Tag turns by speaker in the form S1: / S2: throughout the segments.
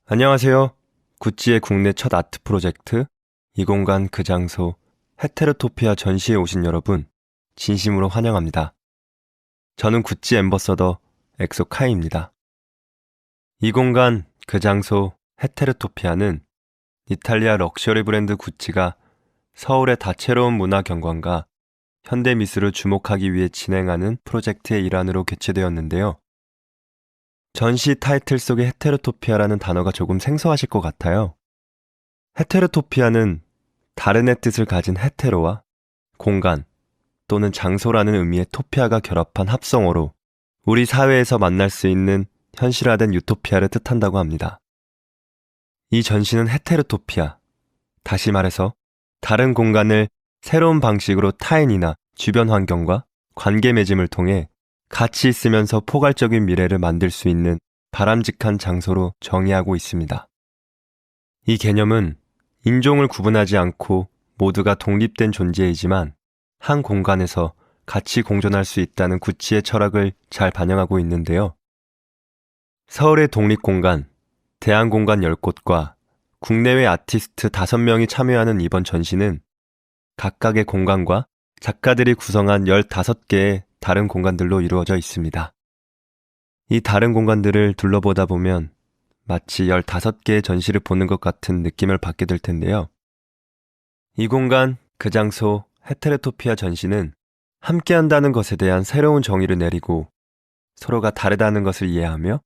S1: 안녕하세요. 구찌의 국내 첫 아트 프로젝트 이 공간 그 장소 헤테로토피아 전시에 오신 여러분 진심으로 환영합니다. 저는 구찌 앰버서더 엑소 카이입니다. 이 공간 그 장소 헤테로토피아는 이탈리아 럭셔리 브랜드 구찌가 서울의 다채로운 문화 경관과 현대 미술을 주목하기 위해 진행하는 프로젝트의 일환으로 개최되었는데요. 전시 타이틀 속의 헤테로토피아라는 단어가 조금 생소하실 것 같아요. 헤테로토피아는 다른의 뜻을 가진 헤테로와 공간 또는 장소라는 의미의 토피아가 결합한 합성어로 우리 사회에서 만날 수 있는 현실화된 유토피아를 뜻한다고 합니다. 이 전시는 헤테로토피아, 다시 말해서 다른 공간을 새로운 방식으로 타인이나 주변 환경과 관계 맺음을 통해 같이 있으면서 포괄적인 미래를 만들 수 있는 바람직한 장소로 정의하고 있습니다. 이 개념은 인종을 구분하지 않고 모두가 독립된 존재이지만 한 공간에서 같이 공존할 수 있다는 구찌의 철학을 잘 반영하고 있는데요. 서울의 독립공간, 대안공간 10곳과 국내외 아티스트 5명이 참여하는 이번 전시는 각각의 공간과 작가들이 구성한 15개의 다른 공간들로 이루어져 있습니다. 이 다른 공간들을 둘러보다 보면 마치 15개의 전시를 보는 것 같은 느낌을 받게 될 텐데요. 이 공간, 그 장소, 헤테로토피아 전시는 함께한다는 것에 대한 새로운 정의를 내리고 서로가 다르다는 것을 이해하며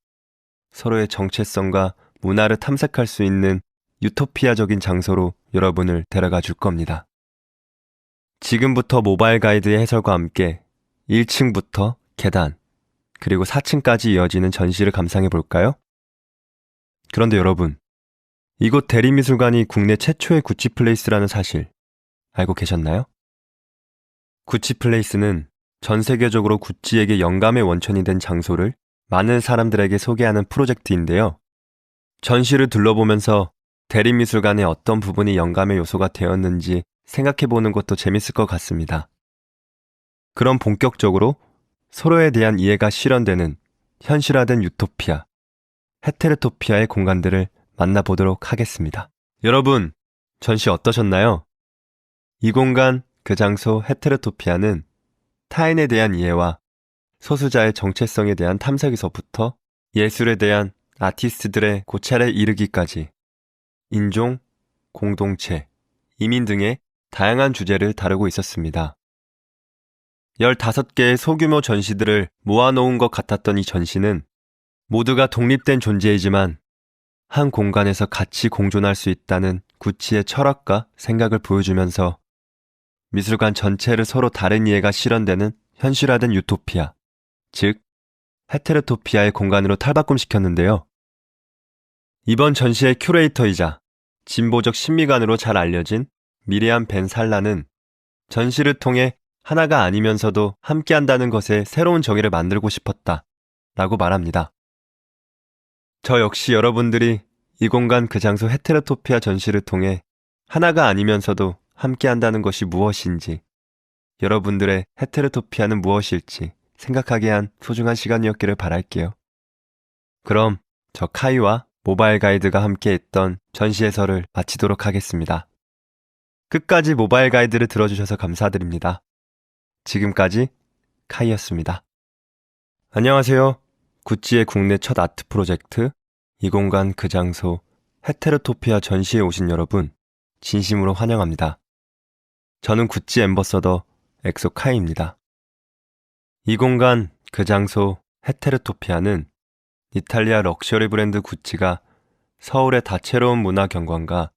S1: 서로의 정체성과 문화를 탐색할 수 있는 유토피아적인 장소로 여러분을 데려가 줄 겁니다. 지금부터 모바일 가이드의 해설과 함께 1층부터 계단, 그리고 4층까지 이어지는 전시를 감상해 볼까요? 그런데 여러분, 이곳 대리미술관이 국내 최초의 구찌플레이스라는 사실 알고 계셨나요? 구찌플레이스는 전 세계적으로 구찌에게 영감의 원천이 된 장소를 많은 사람들에게 소개하는 프로젝트인데요. 전시를 둘러보면서 대리미술관의 어떤 부분이 영감의 요소가 되었는지 생각해보는 것도 재밌을 것 같습니다. 그럼 본격적으로 서로에 대한 이해가 실현되는 현실화된 유토피아, 헤테로토피아의 공간들을 만나보도록 하겠습니다. 여러분, 전시 어떠셨나요? 이 공간, 그 장소 헤테로토피아는 타인에 대한 이해와 소수자의 정체성에 대한 탐색에서부터 예술에 대한 아티스트들의 고찰에 이르기까지 인종, 공동체, 이민 등의 다양한 주제를 다루고 있었습니다. 15개의 소규모 전시들을 모아놓은 것 같았던 이 전시는 모두가 독립된 존재이지만 한 공간에서 같이 공존할 수 있다는 구찌의 철학과 생각을 보여주면서 미술관 전체를 서로 다른 이해가 실현되는 현실화된 유토피아, 즉 헤테로토피아의 공간으로 탈바꿈시켰는데요. 이번 전시의 큐레이터이자 진보적 신미관으로 잘 알려진 미리암 벤 살라는 전시를 통해 하나가 아니면서도 함께한다는 것에 새로운 정의를 만들고 싶었다 라고 말합니다. 저 역시 여러분들이 이 공간 그 장소 헤테로토피아 전시를 통해 하나가 아니면서도 함께한다는 것이 무엇인지, 여러분들의 헤테로토피아는 무엇일지 생각하게 한 소중한 시간이었기를 바랄게요. 그럼 저 카이와 모바일 가이드가 함께 했던 전시 해설을 마치도록 하겠습니다. 끝까지 모바일 가이드를 들어주셔서 감사드립니다. 지금까지 카이였습니다. 안녕하세요. 구찌의 국내 첫 아트 프로젝트 이 공간 그 장소 헤테로토피아 전시에 오신 여러분 진심으로 환영합니다. 저는 구찌 앰버서더 엑소 카이입니다. 이 공간 그 장소 헤테로토피아는 이탈리아 럭셔리 브랜드 구찌가 서울의 다채로운 문화 경관과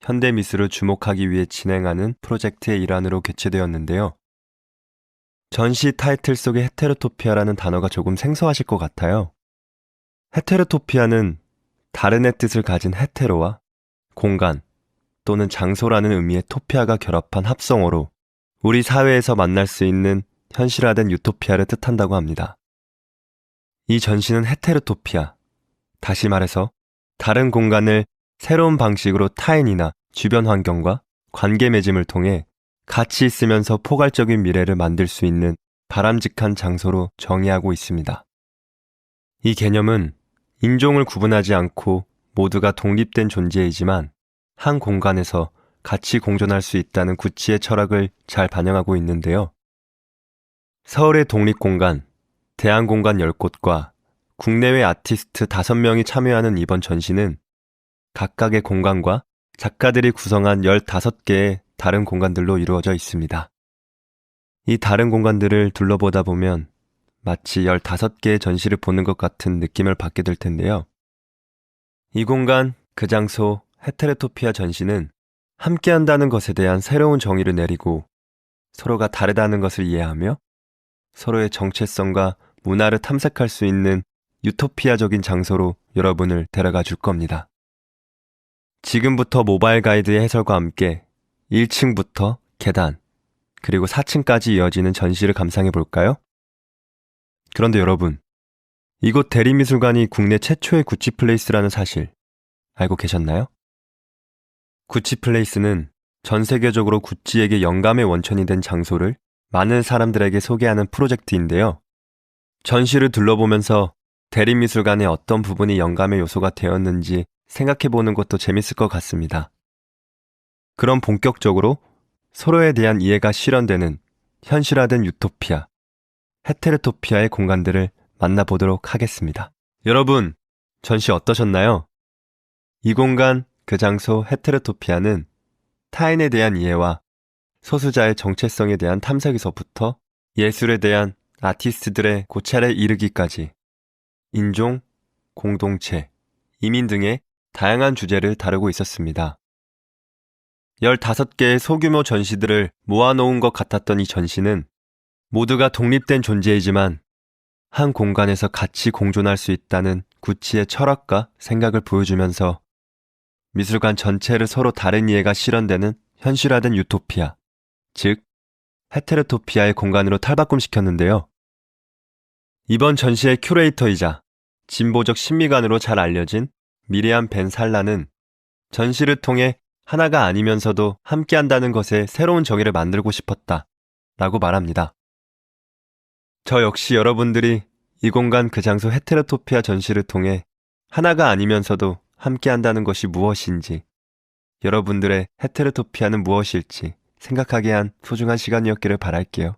S1: 현대 미술을 주목하기 위해 진행하는 프로젝트의 일환으로 개최되었는데요. 전시 타이틀 속의 헤테로토피아라는 단어가 조금 생소하실 것 같아요. 헤테로토피아는 다른의 뜻을 가진 헤테로와 공간 또는 장소라는 의미의 토피아가 결합한 합성어로 우리 사회에서 만날 수 있는 현실화된 유토피아를 뜻한다고 합니다. 이 전시는 헤테로토피아, 다시 말해서 다른 공간을 새로운 방식으로 타인이나 주변 환경과 관계 맺음을 통해 같이 있으면서 포괄적인 미래를 만들 수 있는 바람직한 장소로 정의하고 있습니다. 이 개념은 인종을 구분하지 않고 모두가 독립된 존재이지만 한 공간에서 같이 공존할 수 있다는 구찌의 철학을 잘 반영하고 있는데요. 서울의 독립공간, 대안공간 10곳과 국내외 아티스트 5명이 참여하는 이번 전시는 각각의 공간과 작가들이 구성한 15개의 다른 공간들로 이루어져 있습니다. 이 다른 공간들을 둘러보다 보면 마치 15개의 전시를 보는 것 같은 느낌을 받게 될 텐데요. 이 공간, 그 장소, 헤테로토피아 전시는 함께한다는 것에 대한 새로운 정의를 내리고 서로가 다르다는 것을 이해하며 서로의 정체성과 문화를 탐색할 수 있는 유토피아적인 장소로 여러분을 데려가 줄 겁니다. 지금부터 모바일 가이드의 해설과 함께 1층부터 계단, 그리고 4층까지 이어지는 전시를 감상해 볼까요? 그런데 여러분, 이곳 대리미술관이 국내 최초의 구찌플레이스라는 사실 알고 계셨나요? 구찌플레이스는 전 세계적으로 구찌에게 영감의 원천이 된 장소를 많은 사람들에게 소개하는 프로젝트인데요. 전시를 둘러보면서 대리미술관의 어떤 부분이 영감의 요소가 되었는지 생각해보는 것도 재밌을 것 같습니다. 그럼 본격적으로 서로에 대한 이해가 실현되는 현실화된 유토피아, 헤테로토피아의 공간들을 만나보도록 하겠습니다. 여러분, 전시 어떠셨나요? 이 공간, 그 장소, 헤테로토피아는 타인에 대한 이해와 소수자의 정체성에 대한 탐색에서부터 예술에 대한 아티스트들의 고찰에 이르기까지 인종, 공동체, 이민 등의 다양한 주제를 다루고 있었습니다. 15개의 소규모 전시들을 모아놓은 것 같았던 이 전시는 모두가 독립된 존재이지만 한 공간에서 같이 공존할 수 있다는 구찌의 철학과 생각을 보여주면서 미술관 전체를 서로 다른 이해가 실현되는 현실화된 유토피아, 즉 헤테로토피아의 공간으로 탈바꿈시켰는데요. 이번 전시의 큐레이터이자 진보적 신미관으로 잘 알려진 미리암 벤 살라는 전시를 통해 하나가 아니면서도 함께한다는 것에 새로운 정의를 만들고 싶었다 라고 말합니다. 저 역시 여러분들이 이 공간 그 장소 헤테로토피아 전시를 통해 하나가 아니면서도 함께한다는 것이 무엇인지, 여러분들의 헤테로토피아는 무엇일지 생각하게 한 소중한 시간이었기를 바랄게요.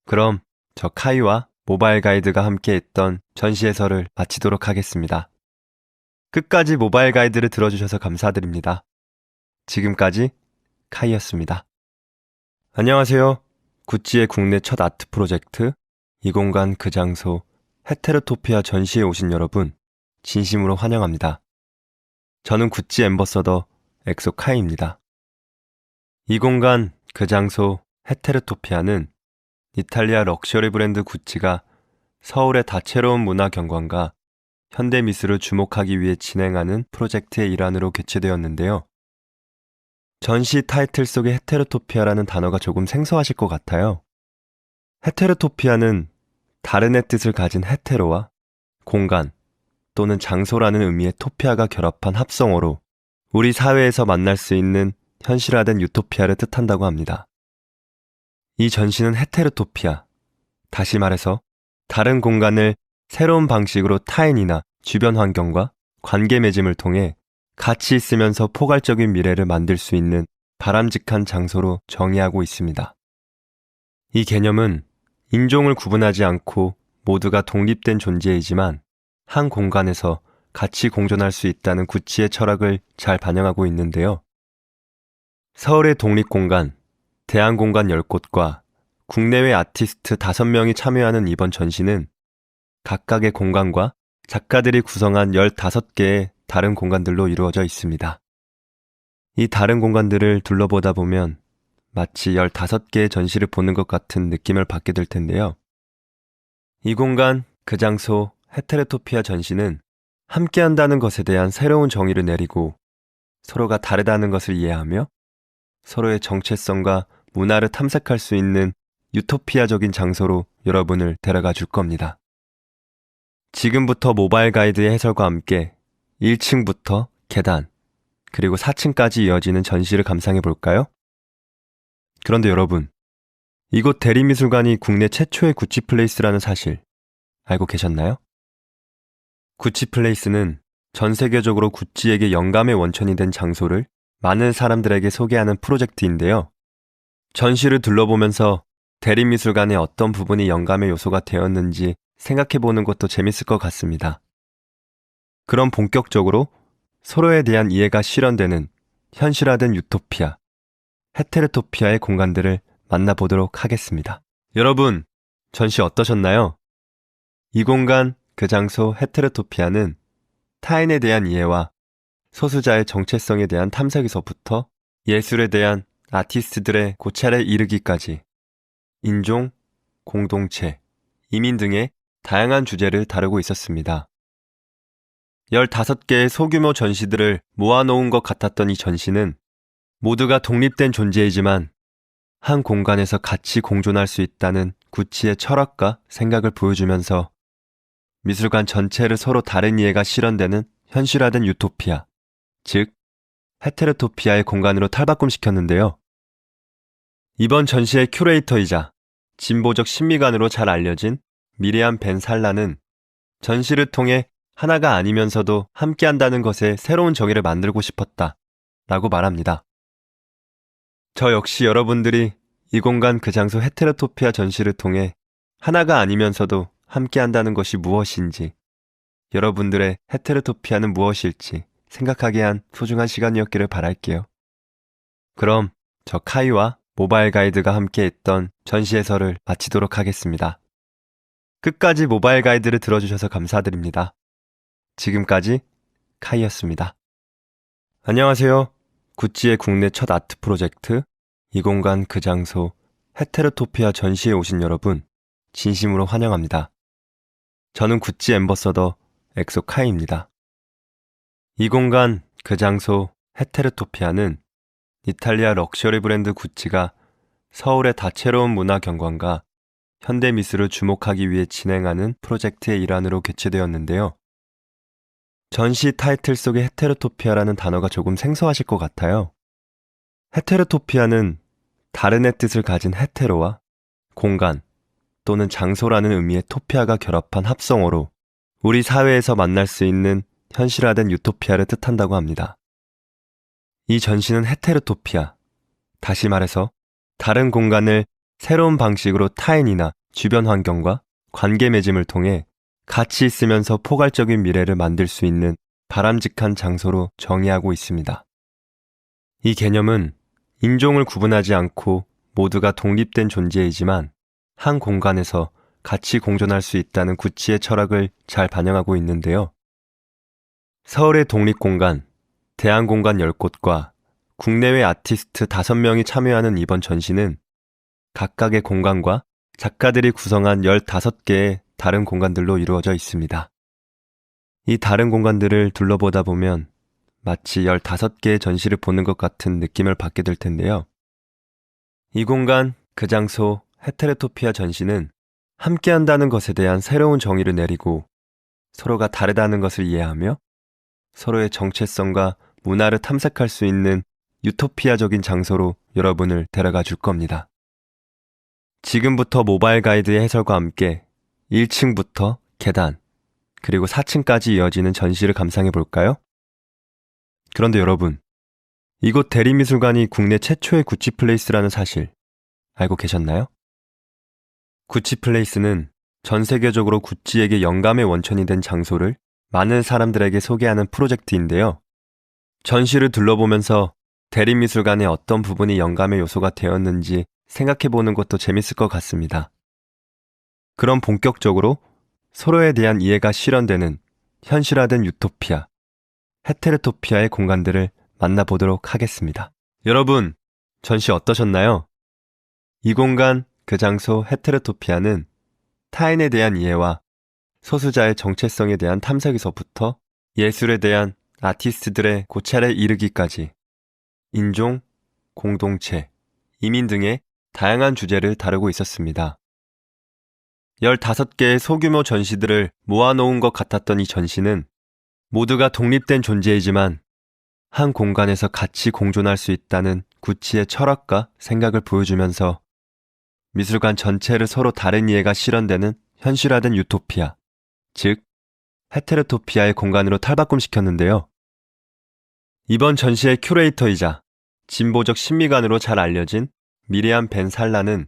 S1: 그럼 저 카이와 모바일 가이드가 함께 했던 전시 해설을 마치도록 하겠습니다. 끝까지 모바일 가이드를 들어주셔서 감사드립니다. 지금까지 카이였습니다. 안녕하세요. 구찌의 국내 첫 아트 프로젝트 이 공간 그 장소 헤테로토피아 전시에 오신 여러분 진심으로 환영합니다. 저는 구찌 앰버서더 엑소 카이입니다. 이 공간 그 장소 헤테로토피아는 이탈리아 럭셔리 브랜드 구찌가 서울의 다채로운 문화 경관과 현대 미술을 주목하기 위해 진행하는 프로젝트의 일환으로 개최되었는데요. 전시 타이틀 속의 헤테로토피아라는 단어가 조금 생소하실 것 같아요. 헤테로토피아는 다른의 뜻을 가진 헤테로와 공간 또는 장소라는 의미의 토피아가 결합한 합성어로 우리 사회에서 만날 수 있는 현실화된 유토피아를 뜻한다고 합니다. 이 전시는 헤테로토피아, 다시 말해서 다른 공간을 새로운 방식으로 타인이나 주변 환경과 관계 맺음을 통해 같이 있으면서 포괄적인 미래를 만들 수 있는 바람직한 장소로 정의하고 있습니다. 이 개념은 인종을 구분하지 않고 모두가 독립된 존재이지만 한 공간에서 같이 공존할 수 있다는 구찌의 철학을 잘 반영하고 있는데요. 서울의 독립공간, 대안공간 10곳과 국내외 아티스트 5명이 참여하는 이번 전시는 각각의 공간과 작가들이 구성한 15개의 다른 공간들로 이루어져 있습니다. 이 다른 공간들을 둘러보다 보면 마치 15개의 전시를 보는 것 같은 느낌을 받게 될 텐데요. 이 공간, 그 장소, 헤테로토피아 전시는 함께한다는 것에 대한 새로운 정의를 내리고 서로가 다르다는 것을 이해하며 서로의 정체성과 문화를 탐색할 수 있는 유토피아적인 장소로 여러분을 데려가 줄 겁니다. 지금부터 모바일 가이드의 해설과 함께 1층부터 계단, 그리고 4층까지 이어지는 전시를 감상해 볼까요? 그런데 여러분, 이곳 대리미술관이 국내 최초의 구찌플레이스라는 사실 알고 계셨나요? 구찌플레이스는 전 세계적으로 구찌에게 영감의 원천이 된 장소를 많은 사람들에게 소개하는 프로젝트인데요. 전시를 둘러보면서 대립미술관의 어떤 부분이 영감의 요소가 되었는지 생각해보는 것도 재밌을 것 같습니다. 그럼 본격적으로 서로에 대한 이해가 실현되는 현실화된 유토피아, 헤테르토피아의 공간들을 만나보도록 하겠습니다. 여러분, 전시 어떠셨나요? 이 공간, 그 장소 헤테르토피아는 타인에 대한 이해와 소수자의 정체성에 대한 탐색에서부터 예술에 대한 아티스트들의 고찰에 이르기까지 인종, 공동체, 이민 등의 다양한 주제를 다루고 있었습니다. 15개의 소규모 전시들을 모아놓은 것 같았던 이 전시는 모두가 독립된 존재이지만 한 공간에서 같이 공존할 수 있다는 구찌의 철학과 생각을 보여주면서 미술관 전체를 서로 다른 이해가 실현되는 현실화된 유토피아, 즉 헤테르토피아의 공간으로 탈바꿈시켰는데요. 이번 전시의 큐레이터이자 진보적 신미관으로 잘 알려진 미리암 벤 살라는 전시를 통해 하나가 아니면서도 함께한다는 것에 새로운 정의를 만들고 싶었다 라고 말합니다. 저 역시 여러분들이 이 공간 그 장소 헤테르토피아 전시를 통해 하나가 아니면서도 함께한다는 것이 무엇인지, 여러분들의 헤테르토피아는 무엇일지 생각하게 한 소중한 시간이었기를 바랄게요. 그럼 저 카이와 모바일 가이드가 함께 했던 전시 해설을 마치도록 하겠습니다. 끝까지 모바일 가이드를 들어주셔서 감사드립니다. 지금까지 카이였습니다. 안녕하세요. 구찌의 국내 첫 아트 프로젝트 이 공간 그 장소 헤테르토피아 전시에 오신 여러분 진심으로 환영합니다. 저는 구찌 앰버서더 엑소 카이입니다. 이 공간 그 장소 헤테르토피아는 이탈리아 럭셔리 브랜드 구찌가 서울의 다채로운 문화 경관과 현대 미술을 주목하기 위해 진행하는 프로젝트의 일환으로 개최되었는데요. 전시 타이틀 속의 헤테르토피아라는 단어가 조금 생소하실 것 같아요. 헤테르토피아는 다른의 뜻을 가진 헤테로와 공간 또는 장소라는 의미의 토피아가 결합한 합성어로 우리 사회에서 만날 수 있는 현실화된 유토피아를 뜻한다고 합니다. 이 전시는 헤테르토피아, 다시 말해서 다른 공간을 새로운 방식으로 타인이나 주변 환경과 관계 맺음을 통해 같이 있으면서 포괄적인 미래를 만들 수 있는 바람직한 장소로 정의하고 있습니다. 이 개념은 인종을 구분하지 않고 모두가 독립된 존재이지만 한 공간에서 같이 공존할 수 있다는 구찌의 철학을 잘 반영하고 있는데요. 서울의 독립공간, 대안공간 10곳과 국내외 아티스트 5명이 참여하는 이번 전시는 각각의 공간과 작가들이 구성한 15개의 다른 공간들로 이루어져 있습니다. 이 다른 공간들을 둘러보다 보면 마치 15개의 전시를 보는 것 같은 느낌을 받게 될 텐데요. 이 공간, 그 장소, 헤테르토피아 전시는 함께한다는 것에 대한 새로운 정의를 내리고 서로가 다르다는 것을 이해하며 서로의 정체성과 문화를 탐색할 수 있는 유토피아적인 장소로 여러분을 데려가 줄 겁니다. 지금부터 모바일 가이드의 해설과 함께 1층부터 계단, 그리고 4층까지 이어지는 전시를 감상해 볼까요? 그런데 여러분, 이곳 대리미술관이 국내 최초의 구찌플레이스라는 사실 알고 계셨나요? 구찌플레이스는 전 세계적으로 구찌에게 영감의 원천이 된 장소를 많은 사람들에게 소개하는 프로젝트인데요. 전시를 둘러보면서 대리미술관의 어떤 부분이 영감의 요소가 되었는지 생각해보는 것도 재밌을 것 같습니다. 그럼 본격적으로 서로에 대한 이해가 실현되는 현실화된 유토피아, 헤테르토피아의 공간들을 만나보도록 하겠습니다. 여러분, 전시 어떠셨나요? 이 공간, 그 장소 헤테르토피아는 타인에 대한 이해와 소수자의 정체성에 대한 탐색에서부터 예술에 대한 아티스트들의 고찰에 이르기까지 인종, 공동체, 이민 등의 다양한 주제를 다루고 있었습니다. 15개의 소규모 전시들을 모아놓은 것 같았던 이 전시는 모두가 독립된 존재이지만 한 공간에서 같이 공존할 수 있다는 구찌의 철학과 생각을 보여주면서 미술관 전체를 서로 다른 이해가 실현되는 현실화된 유토피아, 즉 헤테르토피아의 공간으로 탈바꿈시켰는데요. 이번 전시의 큐레이터이자 진보적 신미관으로 잘 알려진 미리암 벤 살라는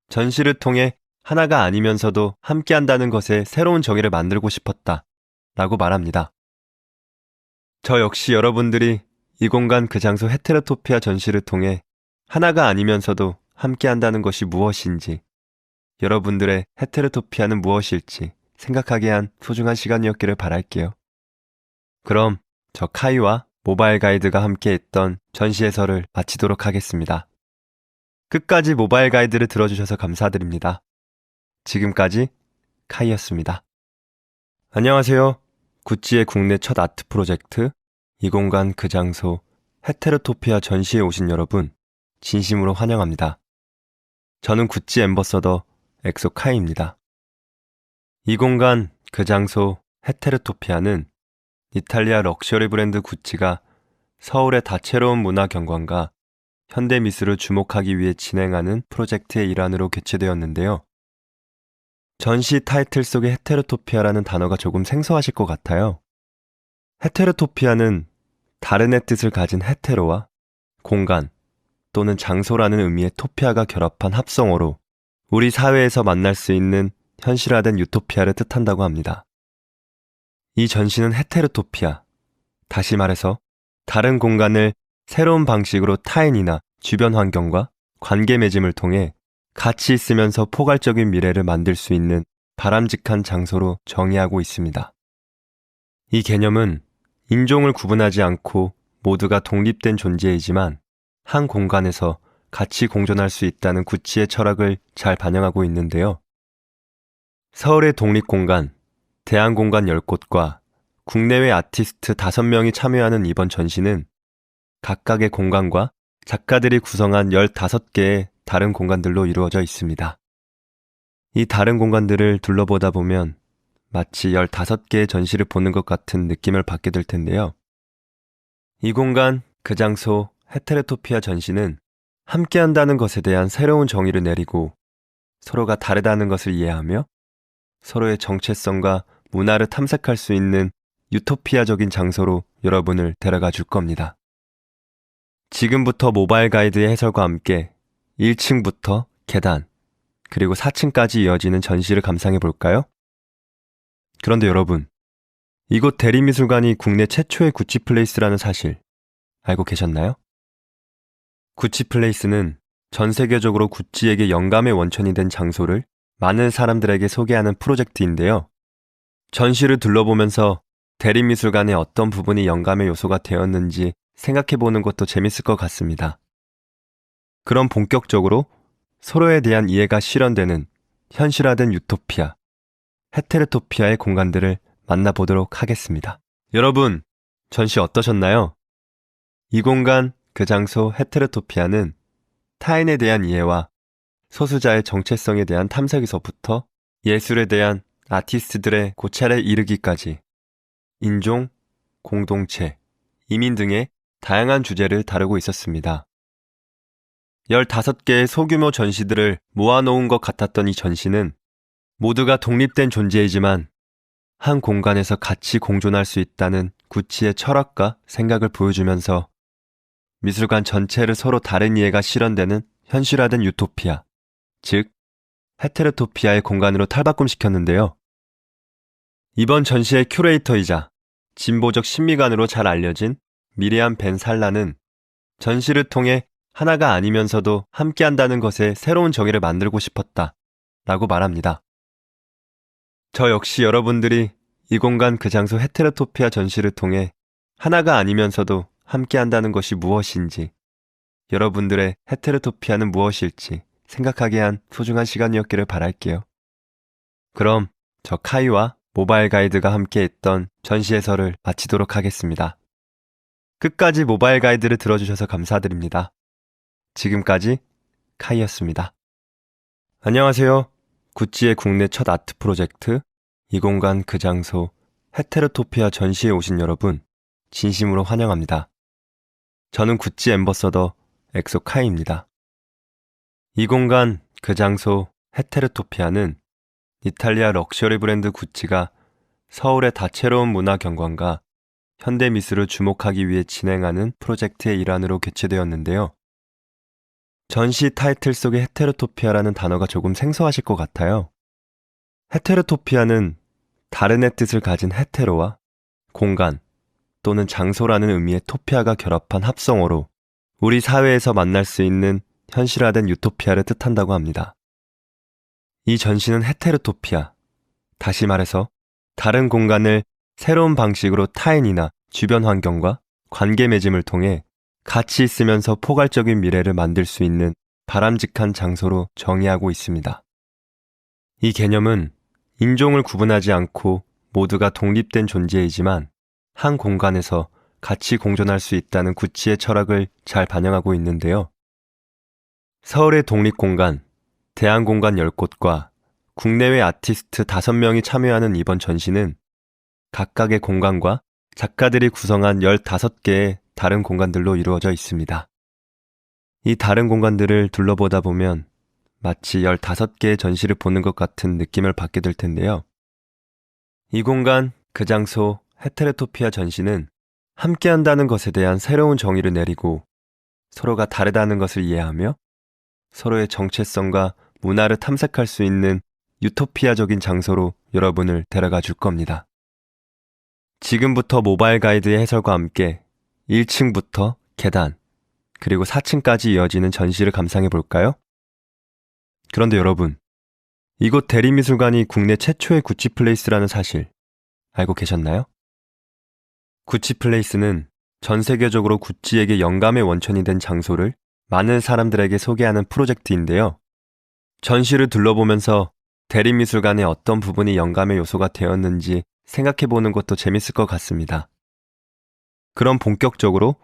S1: 전시를 통해 하나가 아니면서도 함께한다는 것에 새로운 정의를 만들고 싶었다 라고 말합니다. 저 역시 여러분들이 이 공간 그 장소 헤테르토피아 전시를 통해 하나가 아니면서도 함께한다는 것이 무엇인지, 여러분들의 헤테르토피아는 무엇일지 생각하게 한 소중한 시간이었기를 바랄게요. 그럼 저 카이와 모바일 가이드가 함께 했던 전시 해설을 마치도록 하겠습니다. 끝까지 모바일 가이드를 들어주셔서 감사드립니다. 지금까지 카이였습니다. 안녕하세요. 구찌의 국내 첫 아트 프로젝트 이 공간 그 장소 헤테르토피아 전시에 오신 여러분 진심으로 환영합니다. 저는 구찌 앰버서더 엑소 카이입니다. 이 공간 그 장소 헤테르토피아는 이탈리아 럭셔리 브랜드 구찌가 서울의 다채로운 문화 경관과 현대 미술을 주목하기 위해 진행하는 프로젝트의 일환으로 개최되었는데요. 전시 타이틀 속의 헤테르토피아라는 단어가 조금 생소하실 것 같아요. 헤테르토피아는 다른의 뜻을 가진 헤테로와 공간 또는 장소라는 의미의 토피아가 결합한 합성어로 우리 사회에서 만날 수 있는 현실화된 유토피아를 뜻한다고 합니다. 이 전시는 헤테르토피아, 다시 말해서 다른 공간을 새로운 방식으로 타인이나 주변 환경과 관계 맺음을 통해 가치 있으면서 포괄적인 미래를 만들 수 있는 바람직한 장소로 정의하고 있습니다. 이 개념은 인종을 구분하지 않고 모두가 독립된 존재이지만 한 공간에서 같이 공존할 수 있다는 구찌의 철학을 잘 반영하고 있는데요. 서울의 독립공간, 대안공간 10곳과 국내외 아티스트 5명이 참여하는 이번 전시는 각각의 공간과 작가들이 구성한 15개의 다른 공간들로 이루어져 있습니다. 이 다른 공간들을 둘러보다 보면 마치 15개의 전시를 보는 것 같은 느낌을 받게 될 텐데요. 이 공간, 그 장소, 헤테르토피아 전시는 함께한다는 것에 대한 새로운 정의를 내리고 서로가 다르다는 것을 이해하며 서로의 정체성과 문화를 탐색할 수 있는 유토피아적인 장소로 여러분을 데려가 줄 겁니다. 지금부터 모바일 가이드의 해설과 함께 1층부터 계단, 그리고 4층까지 이어지는 전시를 감상해 볼까요? 그런데 여러분, 이곳 대리미술관이 국내 최초의 구찌플레이스라는 사실 알고 계셨나요? 구찌플레이스는 전 세계적으로 구찌에게 영감의 원천이 된 장소를 많은 사람들에게 소개하는 프로젝트인데요. 전시를 둘러보면서 대리미술관의 어떤 부분이 영감의 요소가 되었는지 생각해보는 것도 재밌을 것 같습니다. 그럼 본격적으로 서로에 대한 이해가 실현되는 현실화된 유토피아, 헤테르토피아의 공간들을 만나보도록 하겠습니다. 여러분, 전시 어떠셨나요? 이 공간, 그 장소 헤테르토피아는 타인에 대한 이해와 소수자의 정체성에 대한 탐색에서부터 예술에 대한 아티스트들의 고찰에 이르기까지 인종, 공동체, 이민 등의 다양한 주제를 다루고 있었습니다. 15개의 소규모 전시들을 모아놓은 것 같았던 이 전시는 모두가 독립된 존재이지만 한 공간에서 같이 공존할 수 있다는 구찌의 철학과 생각을 보여주면서 미술관 전체를 서로 다른 이해가 실현되는 현실화된 유토피아, 즉 헤테르토피아의 공간으로 탈바꿈시켰는데요. 이번 전시의 큐레이터이자 진보적 신미관으로 잘 알려진 미리암 벤 살라는 전시를 통해 하나가 아니면서도 함께한다는 것에 새로운 정의를 만들고 싶었다 라고 말합니다. 저 역시 여러분들이 이 공간 그 장소 헤테르토피아 전시를 통해 하나가 아니면서도 함께한다는 것이 무엇인지, 여러분들의 헤테르토피아는 무엇일지 생각하게 한 소중한 시간이었기를 바랄게요. 그럼 저 카이와 모바일 가이드가 함께 했던 전시 해설을 마치도록 하겠습니다. 끝까지 모바일 가이드를 들어주셔서 감사드립니다. 지금까지 카이였습니다. 안녕하세요. 구찌의 국내 첫 아트 프로젝트 이 공간 그 장소 헤테르토피아 전시에 오신 여러분 진심으로 환영합니다. 저는 구찌 앰버서더 엑소 카이입니다. 이 공간 그 장소 헤테르토피아는 이탈리아 럭셔리 브랜드 구찌가 서울의 다채로운 문화 경관과 현대 미술을 주목하기 위해 진행하는 프로젝트의 일환으로 개최되었는데요. 전시 타이틀 속의 헤테로토피아라는 단어가 조금 생소하실 것 같아요. 헤테로토피아는 다른의 뜻을 가진 헤테로와 공간 또는 장소라는 의미의 토피아가 결합한 합성어로 우리 사회에서 만날 수 있는 현실화된 유토피아를 뜻한다고 합니다. 이 전시는 헤테로토피아, 다시 말해서 다른 공간을 새로운 방식으로 타인이나 주변 환경과 관계 맺음을 통해 같이 있으면서 포괄적인 미래를 만들 수 있는 바람직한 장소로 정의하고 있습니다. 이 개념은 인종을 구분하지 않고 모두가 독립된 존재이지만 한 공간에서 같이 공존할 수 있다는 구치의 철학을 잘 반영하고 있는데요. 서울의 독립공간, 대안공간 10곳과 국내외 아티스트 5명이 참여하는 이번 전시는 각각의 공간과 작가들이 구성한 15개의 다른 공간들로 이루어져 있습니다. 이 다른 공간들을 둘러보다 보면 마치 15개의 전시를 보는 것 같은 느낌을 받게 될 텐데요. 이 공간, 그 장소, 헤테로토피아 전시는 함께한다는 것에 대한 새로운 정의를 내리고 서로가 다르다는 것을 이해하며 서로의 정체성과 문화를 탐색할 수 있는 유토피아적인 장소로 여러분을 데려가 줄 겁니다. 지금부터 모바일 가이드의 해설과 함께 1층부터 계단, 그리고 4층까지 이어지는 전시를 감상해 볼까요? 그런데 여러분, 이곳 대리미술관이 국내 최초의 구치플레이스라는 사실 알고 계셨나요? 구치플레이스는 전 세계적으로 구찌에게 영감의 원천이 된 장소를 많은 사람들에게 소개하는 프로젝트인데요. 전시를 둘러보면서 대리미술관의 어떤 부분이 영감의 요소가 되었는지 생각해보는 것도 재밌을 것 같습니다. 그럼 본격적으로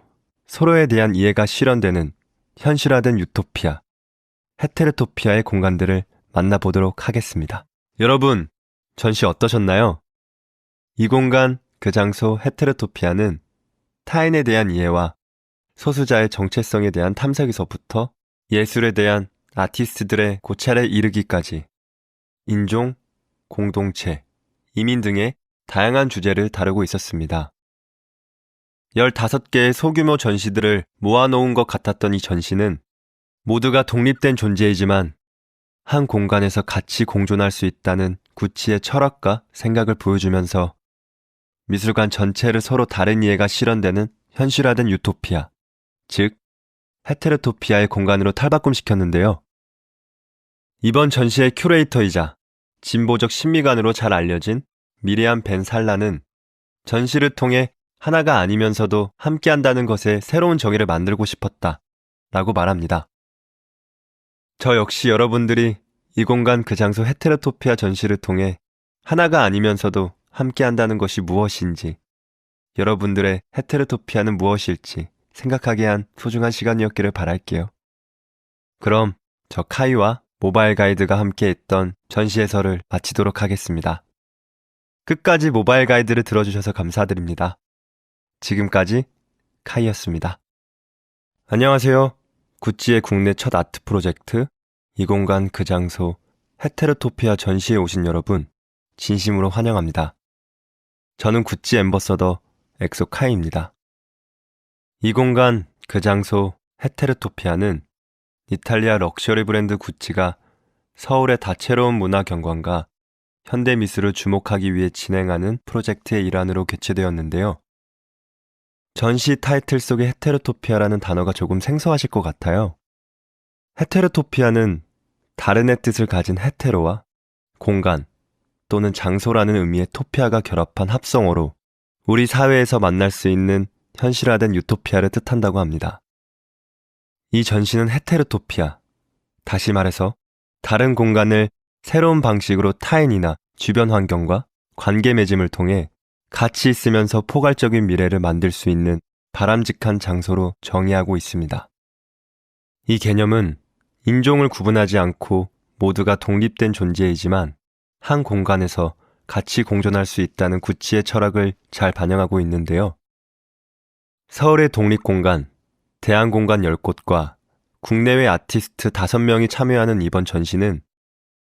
S1: 서로에 대한 이해가 실현되는 현실화된 유토피아, 헤테로토피아의 공간들을 만나보도록 하겠습니다. 여러분, 전시 어떠셨나요? 이 공간, 그 장소, 헤테로토피아는 타인에 대한 이해와 소수자의 정체성에 대한 탐색에서부터 예술에 대한 아티스트들의 고찰에 이르기까지 인종, 공동체, 이민 등의 다양한 주제를 다루고 있었습니다. 15개의 소규모 전시들을 모아놓은 것 같았던 이 전시는 모두가 독립된 존재이지만 한 공간에서 같이 공존할 수 있다는 구치의 철학과 생각을 보여주면서 미술관 전체를 서로 다른 이해가 실현되는 현실화된 유토피아, 즉 헤테로토피아의 공간으로 탈바꿈시켰는데요. 이번 전시의 큐레이터이자 진보적 신미관으로 잘 알려진 미리암 벤 살라는 전시를 통해 하나가 아니면서도 함께한다는 것에 새로운 정의를 만들고 싶었다 라고 말합니다. 저 역시 여러분들이 이 공간 그 장소 헤테로토피아 전시를 통해 하나가 아니면서도 함께한다는 것이 무엇인지, 여러분들의 헤테로토피아는 무엇일지 생각하게 한 소중한 시간이었기를 바랄게요. 그럼 저 카이와 모바일 가이드가 함께 했던 전시 해설을 마치도록 하겠습니다. 끝까지 모바일 가이드를 들어주셔서 감사드립니다. 지금까지 카이였습니다. 안녕하세요. 구찌의 국내 첫 아트 프로젝트 이 공간 그 장소 헤테로토피아 전시에 오신 여러분 진심으로 환영합니다. 저는 구찌 앰버서더 엑소 카이입니다. 이 공간 그 장소 헤테로토피아는 이탈리아 럭셔리 브랜드 구찌가 서울의 다채로운 문화 경관과 현대 미술을 주목하기 위해 진행하는 프로젝트의 일환으로 개최되었는데요. 전시 타이틀 속의 헤테로토피아라는 단어가 조금 생소하실 것 같아요. 헤테로토피아는 다른의 뜻을 가진 헤테로와 공간 또는 장소라는 의미의 토피아가 결합한 합성어로 우리 사회에서 만날 수 있는 현실화된 유토피아를 뜻한다고 합니다. 이 전시는 헤테로토피아, 다시 말해서 다른 공간을 새로운 방식으로 타인이나 주변 환경과 관계 맺음을 통해 같이 있으면서 포괄적인 미래를 만들 수 있는 바람직한 장소로 정의하고 있습니다. 이 개념은 인종을 구분하지 않고 모두가 독립된 존재이지만 한 공간에서 같이 공존할 수 있다는 구치의 철학을 잘 반영하고 있는데요. 서울의 독립공간, 대안공간 10곳과 국내외 아티스트 5명이 참여하는 이번 전시는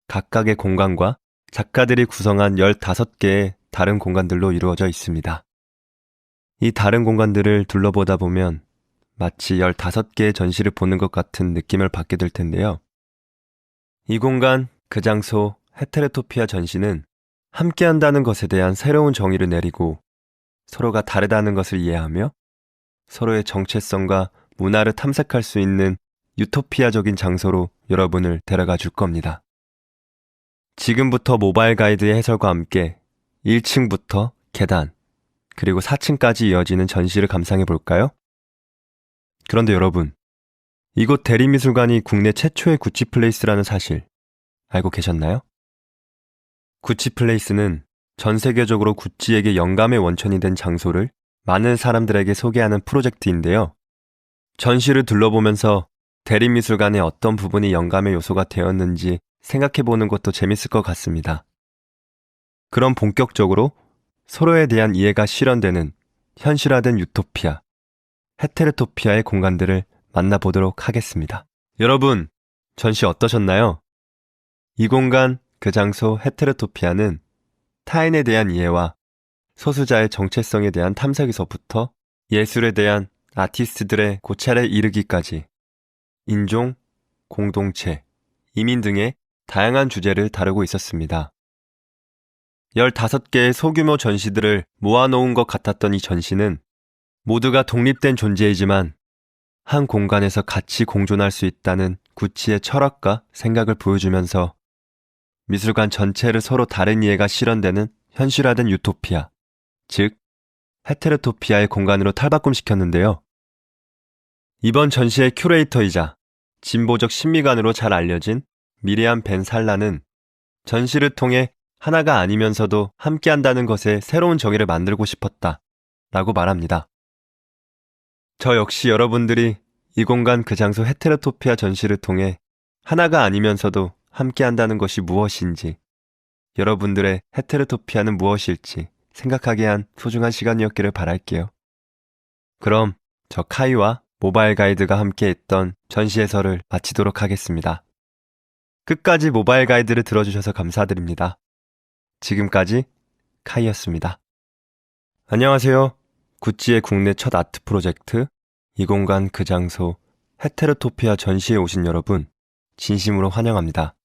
S1: 각각의 공간과 작가들이 구성한 15개의 다른 공간들로 이루어져 있습니다. 이 다른 공간들을 둘러보다 보면 마치 15개의 전시를 보는 것 같은 느낌을 받게 될 텐데요. 이 공간, 그 장소, 헤테로토피아 전시는 함께한다는 것에 대한 새로운 정의를 내리고 서로가 다르다는 것을 이해하며 서로의 정체성과 문화를 탐색할 수 있는 유토피아적인 장소로 여러분을 데려가 줄 겁니다. 지금부터 모바일 가이드의 해설과 함께 1층부터 계단, 그리고 4층까지 이어지는 전시를 감상해 볼까요? 그런데 여러분, 이곳 대리미술관이 국내 최초의 구찌플레이스라는 사실 알고 계셨나요? 구찌플레이스는 전 세계적으로 구찌에게 영감의 원천이 된 장소를 많은 사람들에게 소개하는 프로젝트인데요. 전시를 둘러보면서 대리미술관의 어떤 부분이 영감의 요소가 되었는지 생각해보는 것도 재밌을 것 같습니다. 그럼 본격적으로 서로에 대한 이해가 실현되는 현실화된 유토피아, 헤테로토피아의 공간들을 만나보도록 하겠습니다. 여러분, 전시 어떠셨나요? 이 공간, 그 장소 헤테로토피아는 타인에 대한 이해와 소수자의 정체성에 대한 탐색에서부터 예술에 대한 아티스트들의 고찰에 이르기까지 인종, 공동체, 이민 등의 다양한 주제를 다루고 있었습니다. 15개의 소규모 전시들을 모아놓은 것 같았던 이 전시는 모두가 독립된 존재이지만 한 공간에서 같이 공존할 수 있다는 구찌의 철학과 생각을 보여주면서 미술관 전체를 서로 다른 이해가 실현되는 현실화된 유토피아, 즉 헤테로토피아의 공간으로 탈바꿈시켰는데요. 이번 전시의 큐레이터이자 진보적 신미관으로 잘 알려진 미리암 벤 살라는 전시를 통해 하나가 아니면서도 함께한다는 것에 새로운 정의를 만들고 싶었다 라고 말합니다. 저 역시 여러분들이 이 공간 그 장소 헤테로토피아 전시를 통해 하나가 아니면서도 함께한다는 것이 무엇인지, 여러분들의 헤테로토피아는 무엇일지 생각하게 한 소중한 시간이었기를 바랄게요. 그럼 저 카이와 모바일 가이드가 함께 했던 전시 해설을 마치도록 하겠습니다. 끝까지 모바일 가이드를 들어주셔서 감사드립니다. 지금까지 카이였습니다. 안녕하세요. 구찌의 국내 첫 아트 프로젝트 이 공간 그 장소 헤테로토피아 전시에 오신 여러분 진심으로 환영합니다.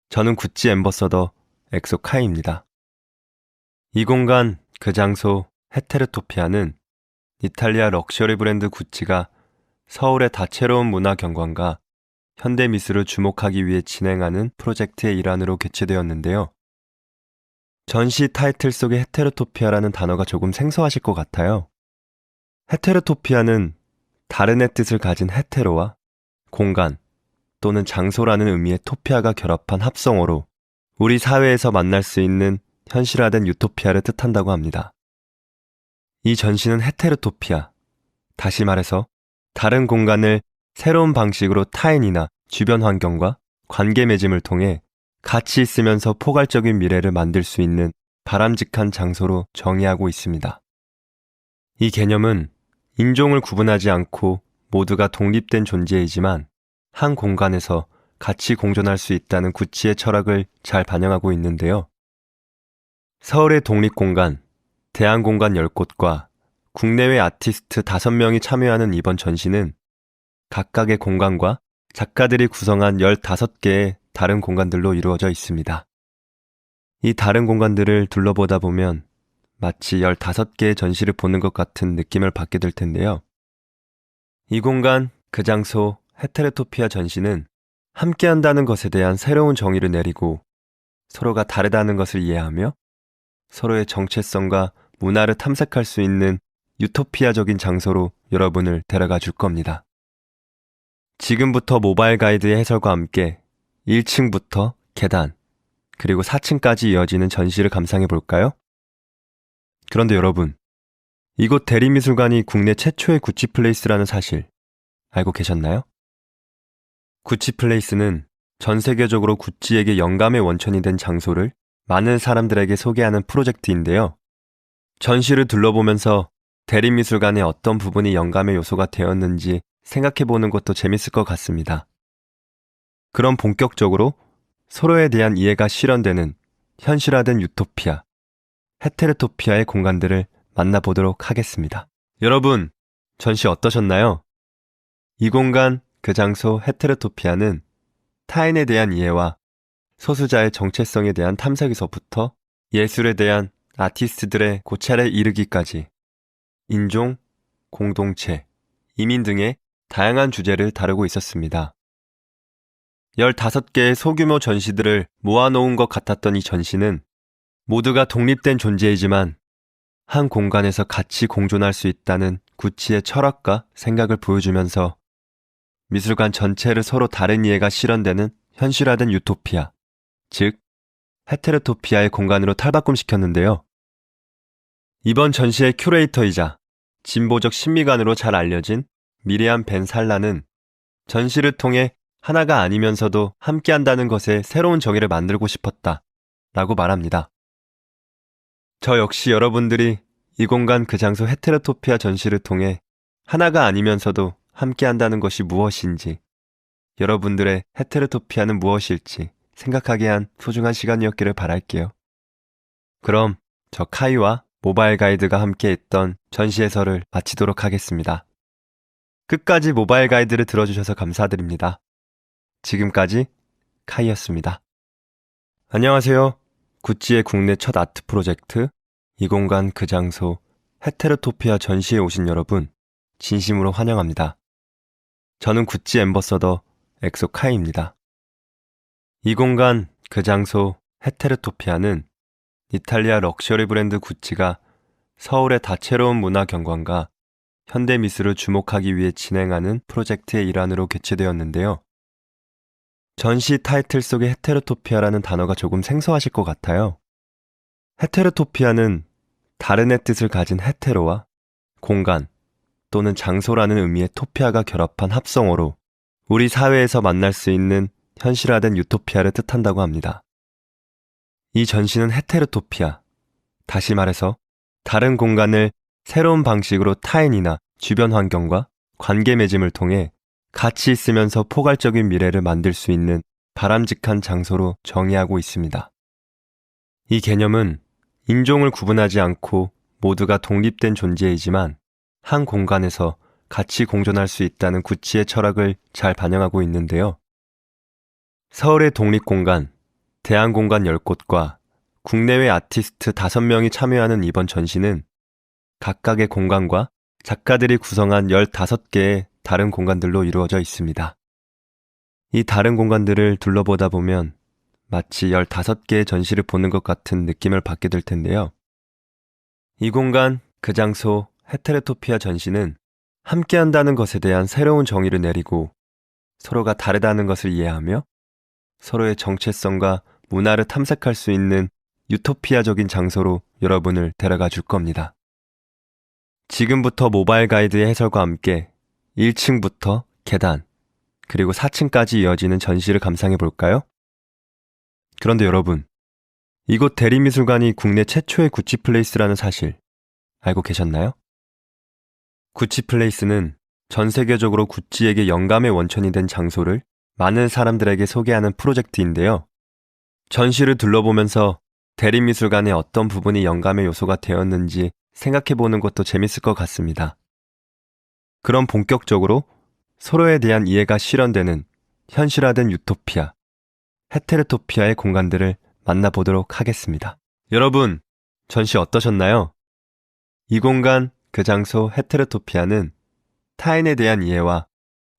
S1: 저는 구찌 앰버서더 엑소 카이입니다. 이 공간 그 장소 헤테로토피아는 이탈리아 럭셔리 브랜드 구찌가 서울의 다채로운 문화 경관과 현대 미술을 주목하기 위해 진행하는 프로젝트의 일환으로 개최되었는데요. 전시 타이틀 속의 헤테로토피아라는 단어가 조금 생소하실 것 같아요. 헤테로토피아는 다른의 뜻을 가진 헤테로와 공간 또는 장소라는 의미의 토피아가 결합한 합성어로 우리 사회에서 만날 수 있는 현실화된 유토피아를 뜻한다고 합니다. 이 전시는 헤테로토피아, 다시 말해서 다른 공간을 새로운 방식으로 타인이나 주변 환경과 관계 맺음을 통해 같이 있으면서 포괄적인 미래를 만들 수 있는 바람직한 장소로 정의하고 있습니다. 이 개념은 인종을 구분하지 않고 모두가 독립된 존재이지만 한 공간에서 같이 공존할 수 있다는 구찌의 철학을 잘 반영하고 있는데요. 서울의 독립공간, 대안공간 10곳과 국내외 아티스트 5명이 참여하는 이번 전시는 각각의 공간과 작가들이 구성한 15개의 다른 공간들로 이루어져 있습니다. 이 다른 공간들을 둘러보다 보면 마치 15개의 전시를 보는 것 같은 느낌을 받게 될 텐데요. 이 공간, 그 장소, 헤테로토피아 전시는 함께한다는 것에 대한 새로운 정의를 내리고 서로가 다르다는 것을 이해하며 서로의 정체성과 문화를 탐색할 수 있는 유토피아적인 장소로 여러분을 데려가 줄 겁니다. 지금부터 모바일 가이드의 해설과 함께 1층부터 계단, 그리고 4층까지 이어지는 전시를 감상해 볼까요? 그런데 여러분, 이곳 대리미술관이 국내 최초의 구찌플레이스라는 사실 알고 계셨나요? 구찌플레이스는 전 세계적으로 구찌에게 영감의 원천이 된 장소를 많은 사람들에게 소개하는 프로젝트인데요. 전시를 둘러보면서 대리미술관의 어떤 부분이 영감의 요소가 되었는지 생각해보는 것도 재밌을 것 같습니다. 그럼 본격적으로 서로에 대한 이해가 실현되는 현실화된 유토피아, 헤테르토피아의 공간들을 만나보도록 하겠습니다. 여러분, 전시 어떠셨나요? 이 공간, 그 장소 헤테르토피아는 타인에 대한 이해와 소수자의 정체성에 대한 탐색에서부터 예술에 대한 아티스트들의 고찰에 이르기까지 인종, 공동체, 이민 등의 다양한 주제를 다루고 있었습니다. 15개의 소규모 전시들을 모아놓은 것 같았던 이 전시는 모두가 독립된 존재이지만 한 공간에서 같이 공존할 수 있다는 구치의 철학과 생각을 보여주면서 미술관 전체를 서로 다른 이해가 실현되는 현실화된 유토피아, 즉 헤테르토피아의 공간으로 탈바꿈시켰는데요. 이번 전시의 큐레이터이자 진보적 신미관으로 잘 알려진 미리암 벤 살라는 전시를 통해 하나가 아니면서도 함께한다는 것에 새로운 정의를 만들고 싶었다 라고 말합니다. 저 역시 여러분들이 이 공간 그 장소 헤테르토피아 전시를 통해 하나가 아니면서도 함께한다는 것이 무엇인지, 여러분들의 헤테르토피아는 무엇일지 생각하게 한 소중한 시간이었기를 바랄게요. 그럼 저 카이와 모바일 가이드가 함께 했던 전시 해설을 마치도록 하겠습니다. 끝까지 모바일 가이드를 들어주셔서 감사드립니다. 지금까지 카이였습니다. 안녕하세요. 구찌의 국내 첫 아트 프로젝트 이 공간 그 장소 헤테르토피아 전시에 오신 여러분 진심으로 환영합니다. 저는 구찌 앰버서더 엑소 카이입니다. 이 공간 그 장소 헤테르토피아는 이탈리아 럭셔리 브랜드 구찌가 서울의 다채로운 문화 경관과 현대 미술을 주목하기 위해 진행하는 프로젝트의 일환으로 개최되었는데요. 전시 타이틀 속의 헤테르토피아라는 단어가 조금 생소하실 것 같아요. 헤테르토피아는 다른의 뜻을 가진 헤테로와 공간 또는 장소라는 의미의 토피아가 결합한 합성어로 우리 사회에서 만날 수 있는 현실화된 유토피아를 뜻한다고 합니다. 이 전시는 헤테르토피아, 다시 말해서 다른 공간을 새로운 방식으로 타인이나 주변 환경과 관계 맺음을 통해 같이 있으면서 포괄적인 미래를 만들 수 있는 바람직한 장소로 정의하고 있습니다. 이 개념은 인종을 구분하지 않고 모두가 독립된 존재이지만 한 공간에서 같이 공존할 수 있다는 구찌의 철학을 잘 반영하고 있는데요. 서울의 독립공간, 대안공간 10곳과 국내외 아티스트 5명이 참여하는 이번 전시는 각각의 공간과 작가들이 구성한 15개의 다른 공간들로 이루어져 있습니다. 이 다른 공간들을 둘러보다 보면 마치 15개의 전시를 보는 것 같은 느낌을 받게 될 텐데요. 이 공간, 그 장소, 헤테르토피아 전시는 함께한다는 것에 대한 새로운 정의를 내리고 서로가 다르다는 것을 이해하며 서로의 정체성과 문화를 탐색할 수 있는 유토피아적인 장소로 여러분을 데려가 줄 겁니다. 지금부터 모바일 가이드의 해설과 함께 1층부터 계단, 그리고 4층까지 이어지는 전시를 감상해 볼까요? 그런데 여러분, 이곳 대리미술관이 국내 최초의 구찌플레이스라는 사실 알고 계셨나요? 구찌플레이스는 전 세계적으로 구찌에게 영감의 원천이 된 장소를 많은 사람들에게 소개하는 프로젝트인데요. 전시를 둘러보면서 대리미술관의 어떤 부분이 영감의 요소가 되었는지 생각해보는 것도 재밌을 것 같습니다. 그럼 본격적으로 서로에 대한 이해가 실현되는 현실화된 유토피아, 헤테르토피아의 공간들을 만나보도록 하겠습니다. 여러분, 전시 어떠셨나요? 이 공간, 그 장소 헤테르토피아는 타인에 대한 이해와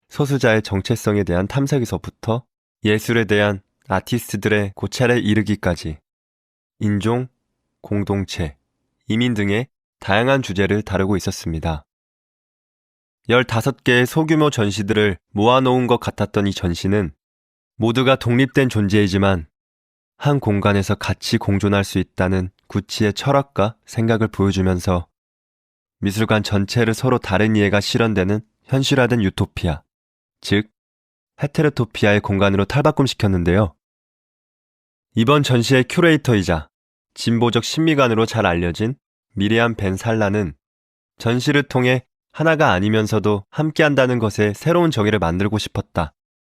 S1: 소수자의 정체성에 대한 탐색에서부터 예술에 대한 아티스트들의 고찰에 이르기까지 인종, 공동체, 이민 등의 다양한 주제를 다루고 있었습니다. 15개의 소규모 전시들을 모아놓은 것 같았던 이 전시는 모두가 독립된 존재이지만 한 공간에서 같이 공존할 수 있다는 구치의 철학과 생각을 보여주면서 미술관 전체를 서로 다른 이해가 실현되는 현실화된 유토피아, 즉 헤테르토피아의 공간으로 탈바꿈시켰는데요. 이번 전시의 큐레이터이자 진보적 신미관으로 잘 알려진 미리암 벤 살라는 전시를 통해 하나가 아니면서도 함께한다는 것에 새로운 정의를 만들고 싶었다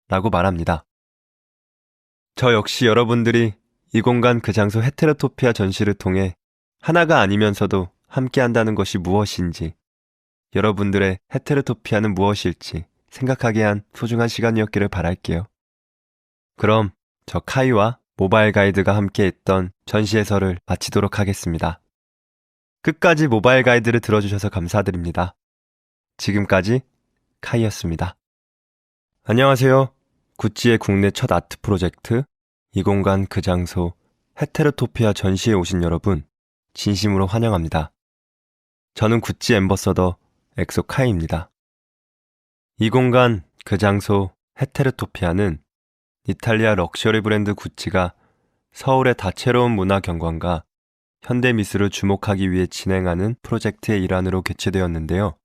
S1: 라고 말합니다. 저 역시 여러분들이 이 공간 그 장소 헤테르토피아 전시를 통해 하나가 아니면서도 함께한다는 것이 무엇인지, 여러분들의 헤테로토피아는 무엇일지 생각하게 한 소중한 시간이었기를 바랄게요. 그럼 저 카이와 모바일 가이드가 함께했던 전시 해설을 마치도록 하겠습니다. 끝까지 모바일 가이드를 들어주셔서 감사드립니다. 지금까지 카이였습니다. 안녕하세요. 구찌의 국내 첫 아트 프로젝트 이 공간 그 장소 헤테로토피아 전시에 오신 여러분 진심으로 환영합니다. 저는 구찌 앰버서더 엑소 카이입니다. 이 공간 그 장소 헤테로토피아는 이탈리아 럭셔리 브랜드 구찌가 서울의 다채로운 문화 경관과 현대 미술을 주목하기 위해 진행하는 프로젝트의 일환으로 개최되었는데요.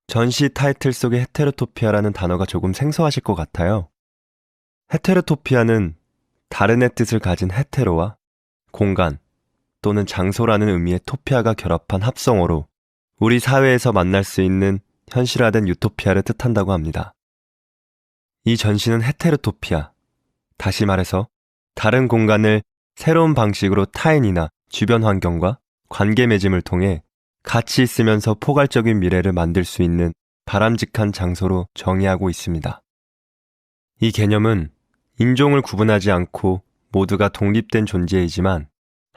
S1: 전시 타이틀 속의 헤테로토피아라는 단어가 조금 생소하실 것 같아요. 헤테로토피아는 다른의 뜻을 가진 헤테로와 공간 또는 장소라는 의미의 토피아가 결합한 합성어로 우리 사회에서 만날 수 있는 현실화된 유토피아를 뜻한다고 합니다. 이 전시는 헤테로토피아, 다시 말해서 다른 공간을 새로운 방식으로 타인이나 주변 환경과 관계 맺음을 통해 가치 있으면서 포괄적인 미래를 만들 수 있는 바람직한 장소로 정의하고 있습니다. 이 개념은 인종을 구분하지 않고 모두가 독립된 존재이지만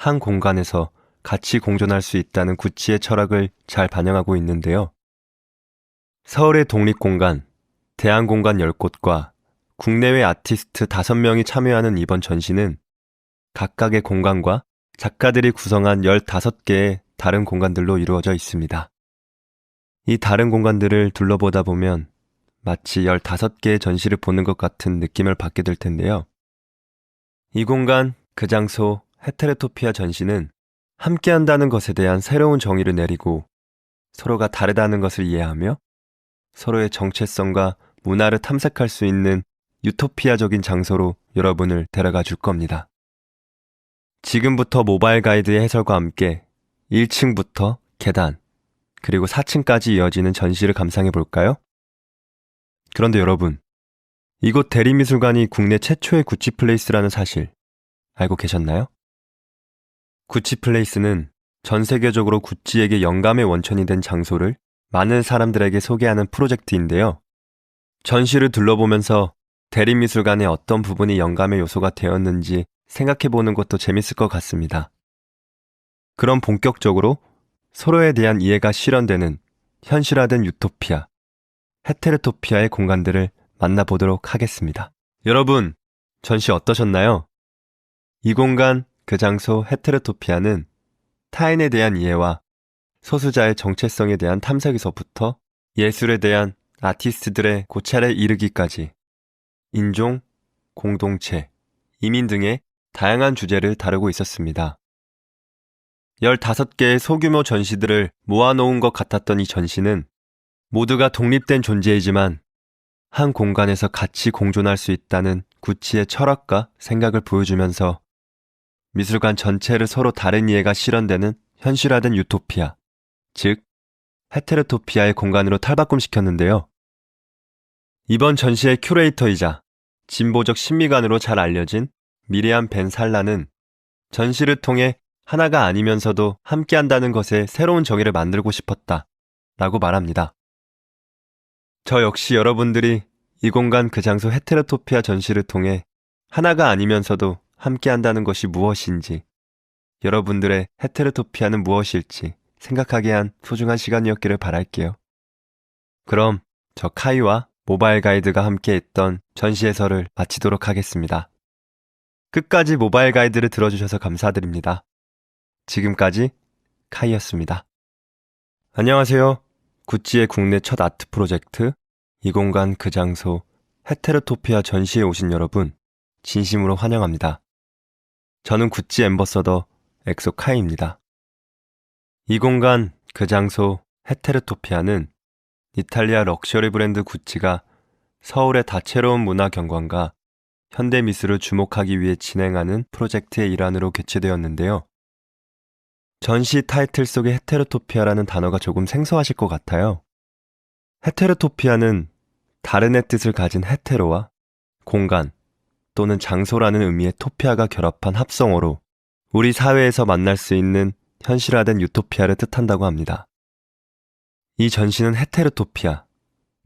S1: 한 공간에서 같이 공존할 수 있다는 구찌의 철학을 잘 반영하고 있는데요. 서울의 독립공간, 대안공간 10곳과 국내외 아티스트 5명이 참여하는 이번 전시는 각각의 공간과 작가들이 구성한 15개의 다른 공간들로 이루어져 있습니다. 이 다른 공간들을 둘러보다 보면 마치 15개의 전시를 보는 것 같은 느낌을 받게 될 텐데요. 이 공간, 그 장소, 헤테로토피아 전시는 함께한다는 것에 대한 새로운 정의를 내리고 서로가 다르다는 것을 이해하며 서로의 정체성과 문화를 탐색할 수 있는 유토피아적인 장소로 여러분을 데려가 줄 겁니다. 지금부터 모바일 가이드의 해설과 함께 1층부터 계단, 그리고 4층까지 이어지는 전시를 감상해 볼까요? 그런데 여러분, 이곳 대리미술관이 국내 최초의 구찌플레이스라는 사실 알고 계셨나요? 구찌플레이스는 전 세계적으로 구찌에게 영감의 원천이 된 장소를 많은 사람들에게 소개하는 프로젝트인데요. 전시를 둘러보면서 대리미술관의 어떤 부분이 영감의 요소가 되었는지 생각해보는 것도 재밌을 것 같습니다. 그럼 본격적으로 서로에 대한 이해가 실현되는 현실화된 유토피아, 헤테로토피아의 공간들을 만나보도록 하겠습니다. 여러분, 전시 어떠셨나요? 이 공간, 그 장소 헤테로토피아는 타인에 대한 이해와 소수자의 정체성에 대한 탐색에서부터 예술에 대한 아티스트들의 고찰에 이르기까지 인종, 공동체, 이민 등의 다양한 주제를 다루고 있었습니다. 15개의 소규모 전시들을 모아놓은 것 같았던 이 전시는 모두가 독립된 존재이지만 한 공간에서 같이 공존할 수 있다는 구찌의 철학과 생각을 보여주면서 미술관 전체를 서로 다른 이해가 실현되는 현실화된 유토피아, 즉 헤테로토피아의 공간으로 탈바꿈시켰는데요. 이번 전시의 큐레이터이자 진보적 신미관으로 잘 알려진 미리암 벤 살라는 전시를 통해 하나가 아니면서도 함께한다는 것에 새로운 정의를 만들고 싶었다 라고 말합니다. 저 역시 여러분들이 이 공간 그 장소 헤테로토피아 전시를 통해 하나가 아니면서도 함께한다는 것이 무엇인지, 여러분들의 헤테로토피아는 무엇일지 생각하게 한 소중한 시간이었기를 바랄게요. 그럼 저 카이와 모바일 가이드가 함께했던 전시 해설을 마치도록 하겠습니다. 끝까지 모바일 가이드를 들어주셔서 감사드립니다. 지금까지 카이였습니다. 안녕하세요. 구찌의 국내 첫 아트 프로젝트 이 공간 그 장소 헤테로토피아 전시에 오신 여러분 진심으로 환영합니다. 저는 구찌 앰버서더 엑소 카이입니다. 이 공간 그 장소 헤테로토피아는 이탈리아 럭셔리 브랜드 구찌가 서울의 다채로운 문화 경관과 현대 미술을 주목하기 위해 진행하는 프로젝트의 일환으로 개최되었는데요. 전시 타이틀 속의 헤테로토피아라는 단어가 조금 생소하실 것 같아요. 헤테로토피아는 다른의 뜻을 가진 헤테로와 공간 또는 장소라는 의미의 토피아가 결합한 합성어로 우리 사회에서 만날 수 있는 현실화된 유토피아를 뜻한다고 합니다. 이 전시는 헤테로토피아,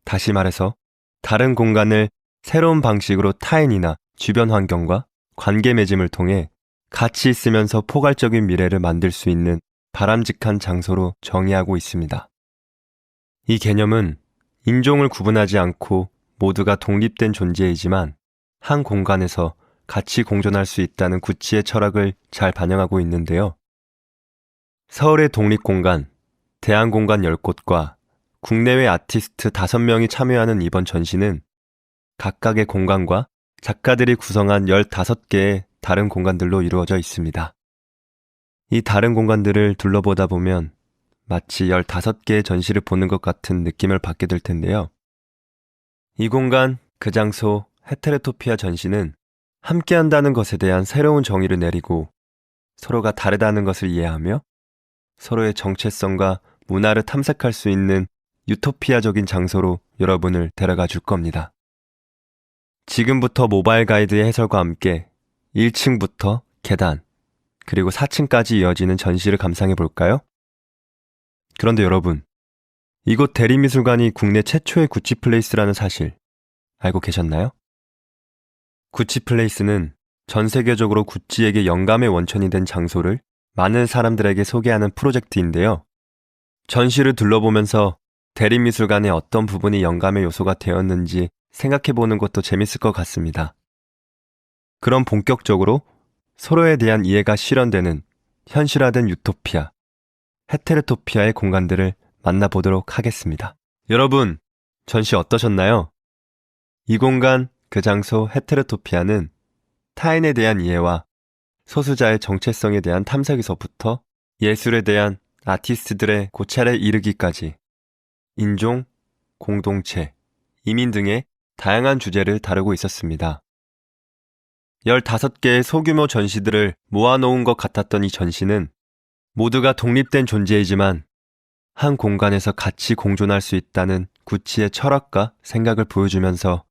S1: 다시 말해서 다른 공간을 새로운 방식으로 타인이나 주변 환경과 관계 맺음을 통해 같이 있으면서 포괄적인 미래를 만들 수 있는 바람직한 장소로 정의하고 있습니다. 이 개념은 인종을 구분하지 않고 모두가 독립된 존재이지만 한 공간에서 같이 공존할 수 있다는 구치의 철학을 잘 반영하고 있는데요. 서울의 독립공간, 대안공간 10곳과 국내외 아티스트 5명이 참여하는 이번 전시는 각각의 공간과 작가들이 구성한 15개의 다른 공간들로 이루어져 있습니다. 이 다른 공간들을 둘러보다 보면 마치 15개의 전시를 보는 것 같은 느낌을 받게 될 텐데요. 이 공간, 그 장소, 헤테로토피아 전시는 함께한다는 것에 대한 새로운 정의를 내리고 서로가 다르다는 것을 이해하며 서로의 정체성과 문화를 탐색할 수 있는 유토피아적인 장소로 여러분을 데려가 줄 겁니다. 지금부터 모바일 가이드의 해설과 함께 1층부터 계단, 그리고 4층까지 이어지는 전시를 감상해 볼까요? 그런데 여러분, 이곳 대리미술관이 국내 최초의 구치플레이스라는 사실 알고 계셨나요? 구치플레이스는 전 세계적으로 구찌에게 영감의 원천이 된 장소를 많은 사람들에게 소개하는 프로젝트인데요. 전시를 둘러보면서 대리미술관의 어떤 부분이 영감의 요소가 되었는지 생각해보는 것도 재밌을 것 같습니다. 그럼 본격적으로 서로에 대한 이해가 실현되는 현실화된 유토피아, 헤테로토피아의 공간들을 만나보도록 하겠습니다. 여러분, 전시 어떠셨나요? 이 공간, 그 장소 헤테로토피아는 타인에 대한 이해와 소수자의 정체성에 대한 탐색에서부터 예술에 대한 아티스트들의 고찰에 이르기까지 인종, 공동체, 이민 등의 다양한 주제를 다루고 있었습니다. 15개의 소규모 전시들을 모아놓은 것 같았던 이 전시는 모두가 독립된 존재이지만 한 공간에서 같이 공존할 수 있다는 구치의 철학과 생각을 보여주면서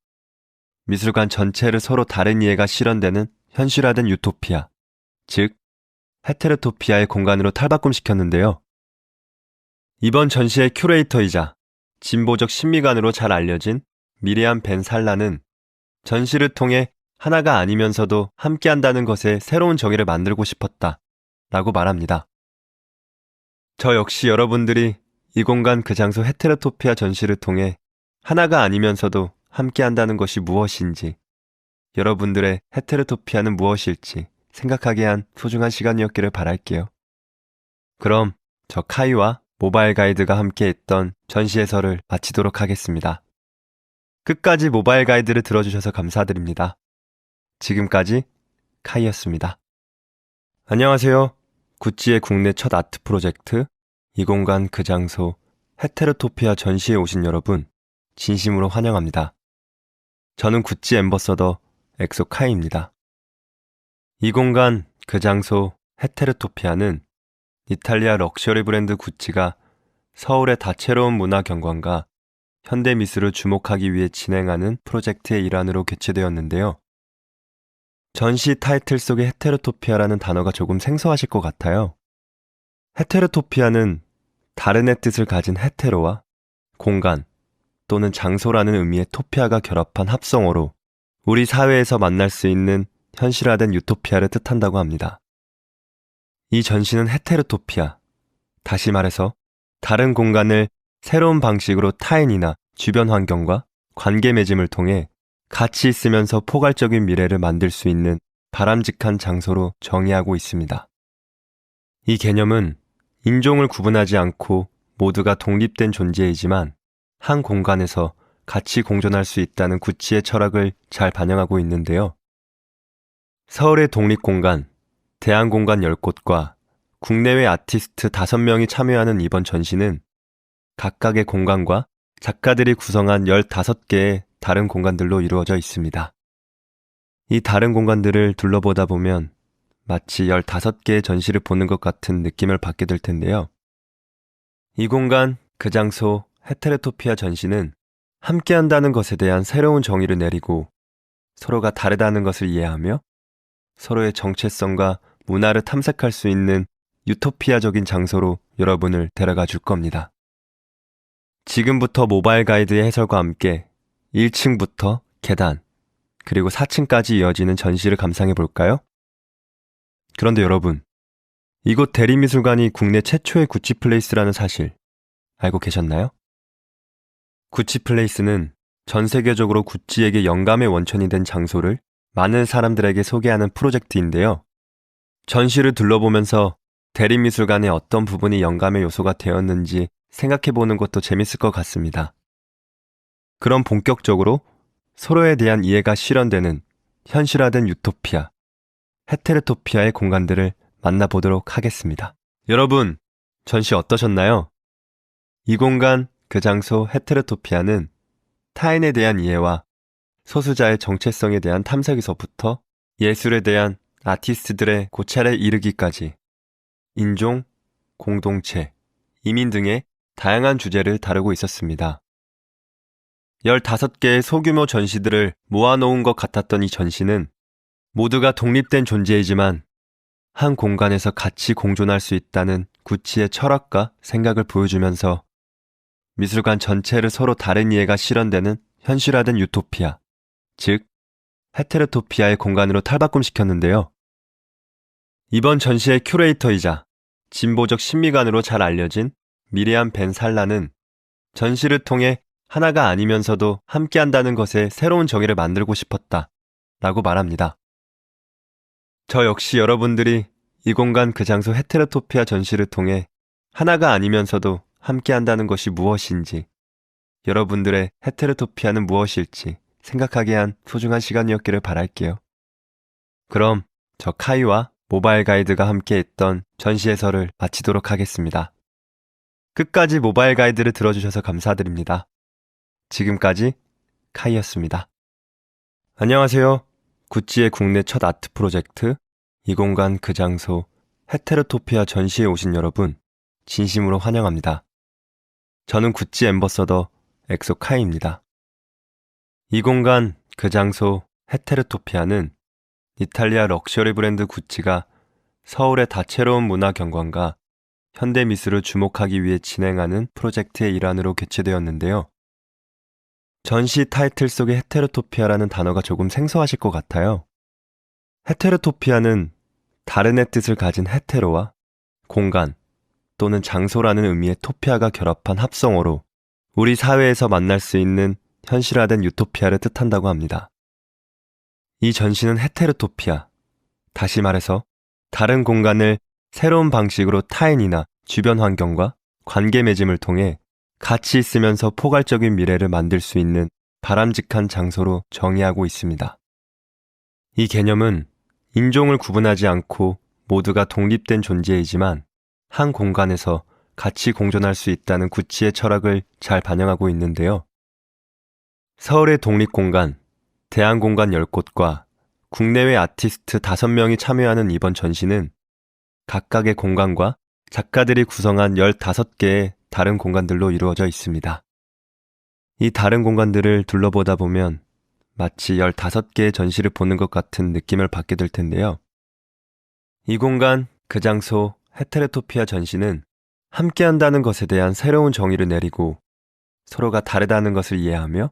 S1: 미술관 전체를 서로 다른 이해가 실현되는 현실화된 유토피아, 즉 헤테로토피아의 공간으로 탈바꿈시켰는데요. 이번 전시의 큐레이터이자 진보적 신미관으로 잘 알려진 미리암 벤 살라는 전시를 통해 하나가 아니면서도 함께한다는 것에 새로운 정의를 만들고 싶었다 라고 말합니다. 저 역시 여러분들이 이 공간 그 장소 헤테로토피아 전시를 통해 하나가 아니면서도 함께한다는 것이 무엇인지, 여러분들의 헤테로토피아는 무엇일지 생각하게 한 소중한 시간이었기를 바랄게요. 그럼 저 카이와 모바일 가이드가 함께 했던 전시 해설을 마치도록 하겠습니다. 끝까지 모바일 가이드를 들어주셔서 감사드립니다. 지금까지 카이였습니다. 안녕하세요. 구찌의 국내 첫 아트 프로젝트 이 공간 그 장소 헤테로토피아 전시에 오신 여러분 진심으로 환영합니다. 저는 구찌 앰버서더 엑소 카이입니다. 이 공간 그 장소 헤테로토피아는 이탈리아 럭셔리 브랜드 구찌가 서울의 다채로운 문화 경관과 현대 미술을 주목하기 위해 진행하는 프로젝트의 일환으로 개최되었는데요. 전시 타이틀 속의 헤테로토피아라는 단어가 조금 생소하실 것 같아요. 헤테로토피아는 다른의 뜻을 가진 헤테로와 공간 또는 장소라는 의미의 토피아가 결합한 합성어로 우리 사회에서 만날 수 있는 현실화된 유토피아를 뜻한다고 합니다. 이 전시는 헤테로토피아, 다시 말해서 다른 공간을 새로운 방식으로 타인이나 주변 환경과 관계 맺음을 통해 같이 있으면서 포괄적인 미래를 만들 수 있는 바람직한 장소로 정의하고 있습니다. 이 개념은 인종을 구분하지 않고 모두가 독립된 존재이지만 한 공간에서 같이 공존할 수 있다는 구치의 철학을 잘 반영하고 있는데요. 서울의 독립공간, 대안공간 10곳과 국내외 아티스트 5명이 참여하는 이번 전시는 각각의 공간과 작가들이 구성한 15개의 다른 공간들로 이루어져 있습니다. 이 다른 공간들을 둘러보다 보면 마치 15개의 전시를 보는 것 같은 느낌을 받게 될 텐데요. 이 공간, 그 장소, 헤테로토피아 전시는 함께한다는 것에 대한 새로운 정의를 내리고 서로가 다르다는 것을 이해하며 서로의 정체성과 문화를 탐색할 수 있는 유토피아적인 장소로 여러분을 데려가 줄 겁니다. 지금부터 모바일 가이드의 해설과 함께 1층부터 계단, 그리고 4층까지 이어지는 전시를 감상해 볼까요? 그런데 여러분, 이곳 대리미술관이 국내 최초의 구찌플레이스라는 사실 알고 계셨나요? 구찌플레이스는 전 세계적으로 구찌에게 영감의 원천이 된 장소를 많은 사람들에게 소개하는 프로젝트인데요. 전시를 둘러보면서 대리미술관의 어떤 부분이 영감의 요소가 되었는지 생각해보는 것도 재밌을 것 같습니다. 그럼 본격적으로 서로에 대한 이해가 실현되는 현실화된 유토피아, 헤테르토피아의 공간들을 만나보도록 하겠습니다. 여러분, 전시 어떠셨나요? 이 공간, 그 장소 헤테르토피아는 타인에 대한 이해와 소수자의 정체성에 대한 탐색에서부터 예술에 대한 아티스트들의 고찰에 이르기까지 인종, 공동체, 이민 등의 다양한 주제를 다루고 있었습니다. 15개의 소규모 전시들을 모아놓은 것 같았던 이 전시는 모두가 독립된 존재이지만 한 공간에서 같이 공존할 수 있다는 구찌의 철학과 생각을 보여주면서 미술관 전체를 서로 다른 이해가 실현되는 현실화된 유토피아, 즉 헤테르토피아의 공간으로 탈바꿈시켰는데요. 이번 전시의 큐레이터이자 진보적 신미관으로 잘 알려진 미리암 벤 살라는 전시를 통해 하나가 아니면서도 함께한다는 것에 새로운 정의를 만들고 싶었다 라고 말합니다. 저 역시 여러분들이 이 공간 그 장소 헤테르토피아 전시를 통해 하나가 아니면서도 함께한다는 것이 무엇인지, 여러분들의 헤테르토피아는 무엇일지 생각하게 한 소중한 시간이었기를 바랄게요. 그럼 저 카이와 모바일 가이드가 함께 했던 전시 해설을 마치도록 하겠습니다. 끝까지 모바일 가이드를 들어주셔서 감사드립니다. 지금까지 카이였습니다. 안녕하세요. 구찌의 국내 첫 아트 프로젝트 이 공간 그 장소 헤테르토피아 전시에 오신 여러분 진심으로 환영합니다. 저는 구찌 앰버서더 엑소 카이입니다. 이 공간 그 장소 헤테르토피아는 이탈리아 럭셔리 브랜드 구찌가 서울의 다채로운 문화 경관과 현대 미술을 주목하기 위해 진행하는 프로젝트의 일환으로 개최되었는데요. 전시 타이틀 속의 헤테르토피아라는 단어가 조금 생소하실 것 같아요. 헤테르토피아는 다른의 뜻을 가진 헤테로와 공간 또는 장소라는 의미의 토피아가 결합한 합성어로 우리 사회에서 만날 수 있는 현실화된 유토피아를 뜻한다고 합니다. 이 전시는 헤테르토피아, 다시 말해서 다른 공간을 새로운 방식으로 타인이나 주변 환경과 관계 맺음을 통해 같이 있으면서 포괄적인 미래를 만들 수 있는 바람직한 장소로 정의하고 있습니다. 이 개념은 인종을 구분하지 않고 모두가 독립된 존재이지만 한 공간에서 같이 공존할 수 있다는 구찌의 철학을 잘 반영하고 있는데요. 서울의 독립공간, 대안공간 10곳과 국내외 아티스트 5명이 참여하는 이번 전시는 각각의 공간과 작가들이 구성한 15개의 다른 공간들로 이루어져 있습니다. 이 다른 공간들을 둘러보다 보면 마치 15개의 전시를 보는 것 같은 느낌을 받게 될 텐데요. 이 공간, 그 장소, 헤테르토피아 전시는 함께한다는 것에 대한 새로운 정의를 내리고 서로가 다르다는 것을 이해하며